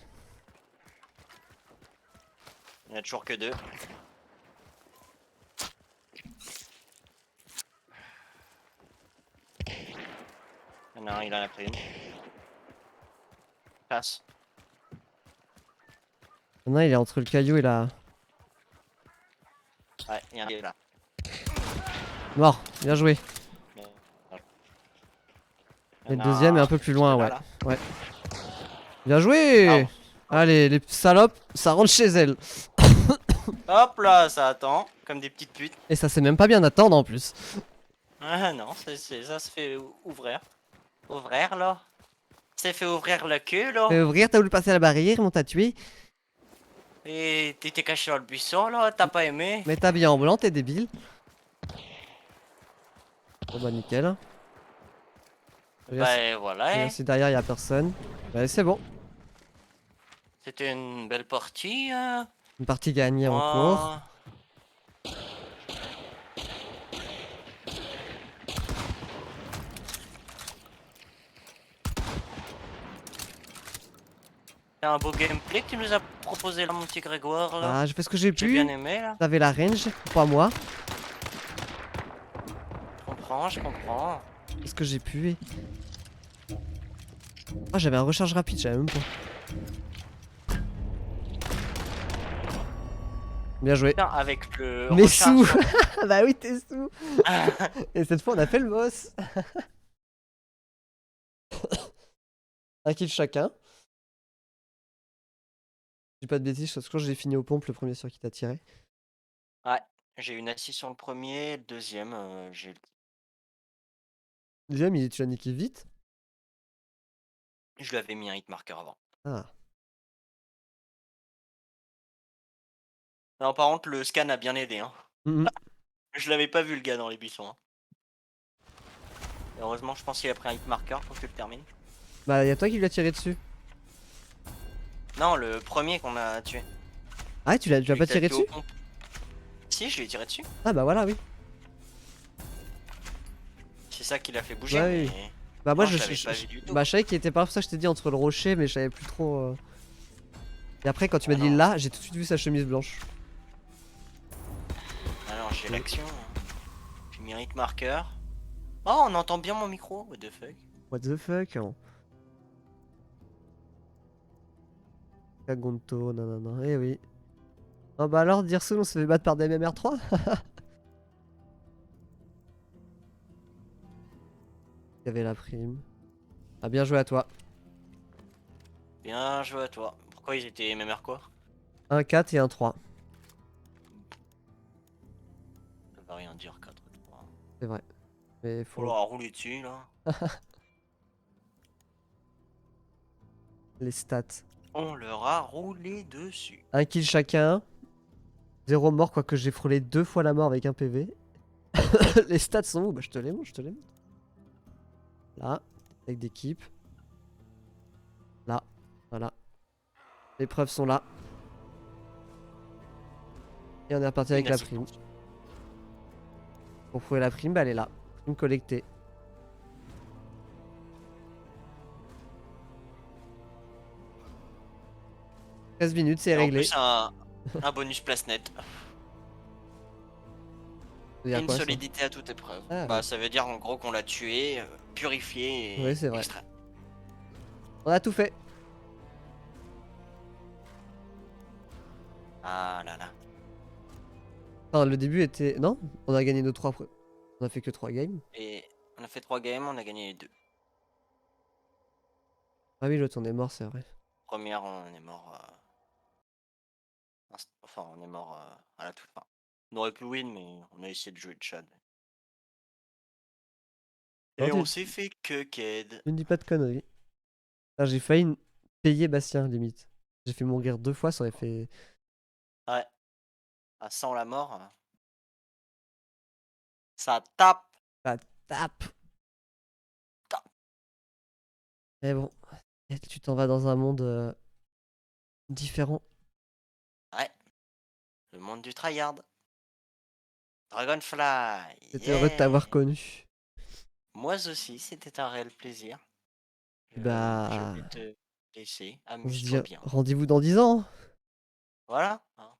S2: Il n'y a toujours que deux. Il y en a un, il en a pris une. Passe.
S1: Il y en a un, il est entre le caillou et la.
S2: Ouais, il y en a un qui est là.
S1: Mort, bien joué.
S2: Mais...
S1: Et le deuxième est un peu plus loin, ouais.
S2: Là.
S1: Ouais. Bien joué!
S2: Ah,
S1: Allez, les salopes, ça rentre chez elles.
S2: hop là, ça attend, comme des petites putes.
S1: Et ça sait même pas bien attendre en plus.
S2: Ah non, ça se fait ouvrir. Ouvrir là. C'est fait ouvrir le cul là.
S1: Ouvrir, t'as voulu passer la barrière, on t'a tué.
S2: Et t'étais caché dans le buisson là, t'as pas aimé.
S1: Mais t'as bien en blanc, t'es débile. Bon bah nickel.
S2: Bah voilà.
S1: Regarde si derrière y'a personne. Bah c'est bon.
S2: C'était une belle partie. Hein.
S1: Une partie gagnée en cours.
S2: C'est un beau gameplay que tu nous as proposé là, mon petit Grégoire. Là.
S1: Ah, j'ai fait ce que j'ai
S2: J'ai
S1: pu.
S2: bien aimé là.
S1: T'avais la range, pas moi.
S2: Je comprends.
S1: C'est ce que j'ai pu. Ah, j'avais un recharge rapide, j'avais même pas. Bien joué.
S2: Putain, avec le.
S1: Mais
S2: recharge-
S1: sous. Bah oui, t'es sous. Et cette fois, on a fait le boss. Un kill chacun. Je dis pas de bêtises, parce que j'ai fini aux pompes le premier sur qui t'a tiré.
S2: Ouais, j'ai une assise sur le premier, le deuxième, j'ai.
S1: Deuxième, tu l'as niqué vite.
S2: Je lui avais mis un hitmarker avant.
S1: Ah.
S2: Non, par contre, le scan a bien aidé. Hein.
S1: Mhm.
S2: Je l'avais pas vu le gars dans les buissons. Hein. Et heureusement, je pense qu'il a pris un hitmarker pour que je le termine.
S1: Bah, y'a toi qui lui as tiré dessus.
S2: Non, le premier qu'on a tué.
S1: Ah, tu l'as pas tiré dessus?
S2: Si, je lui ai tiré dessus.
S1: Ah, bah voilà, oui.
S2: ça qui l'a fait bouger,
S1: Bah
S2: mais
S1: oui. Bah moi
S2: non, je l'avais pas vu du tout.
S1: bah je savais qu'il était pas, pour ça que je t'ai dit entre le rocher, mais je savais plus trop. Et après quand tu m'as
S2: Ah
S1: dit
S2: non,
S1: là, j'ai tout de suite vu sa chemise blanche.
S2: ah non, j'ai
S1: Ok.
S2: l'action. J'ai mis rythme marqueur. Oh, on entend bien mon micro, what the fuck.
S1: What the fuck hein. Kagonto, nanana, eh oui. Ah bah alors, Dirsoul, on se fait battre par des MMR3. Il y avait la prime. Ah bien joué à toi.
S2: Bien joué à toi. Pourquoi ils étaient MMR quoi?
S1: Un 4 et un 3.
S2: Ça va rien dire 4-3.
S1: C'est vrai. Mais
S2: On
S1: faut
S2: leur a roulé dessus là.
S1: les stats.
S2: On leur a roulé dessus.
S1: Un kill chacun. 0 mort, quoique j'ai frôlé 2 fois la mort avec un PV. Les stats sont où? Bah je te les montre, je te les montre. Là, avec des keeps. Là, voilà. Les preuves sont là. Et on est reparti avec
S2: Une
S1: la prime.
S2: assistance.
S1: Pour prouver la prime, bah elle est là. Prime collectée. 13 minutes, c'est
S2: Et en
S1: réglé.
S2: plus un bonus place net.
S1: Ça veut
S2: Et
S1: dire
S2: une
S1: quoi ça?
S2: solidité à toute épreuve.
S1: Ah
S2: Bah
S1: oui.
S2: ça veut dire en gros qu'on l'a tué, purifié
S1: Oui,
S2: et
S1: c'est vrai.
S2: extrait.
S1: On a tout fait.
S2: Ah là là.
S1: Enfin, le début était. Non? On a gagné nos 3. On a fait que 3 games.
S2: Et on a fait 3 games, on a gagné les 2.
S1: Ah oui, l'autre on est mort, c'est vrai.
S2: Première, on est mort. Enfin, on est mort à la toute fin. On aurait pu win, mais on a essayé de jouer de Chad.
S1: Non,
S2: Et on s'est fait que Ked.
S1: tu ne dis pas de conneries. Ah, j'ai failli payer Bastien, limite. J'ai fait mourir 2 fois, ça aurait fait.
S2: Ouais. À 100 la mort. Ça tape.
S1: Ah, tape!
S2: Tape.
S1: Mais bon, et tu t'en vas dans un monde différent.
S2: Ouais. Le monde du tryhard. Dragonfly.
S1: J'étais heureux de
S2: Yeah.
S1: t'avoir connu.
S2: Moi aussi, c'était un réel plaisir. Je
S1: Bah,
S2: vais te laisser.
S1: on se
S2: Amuse-toi
S1: dit
S2: bien.
S1: rendez-vous dans 10 ans.
S2: Voilà. Hein.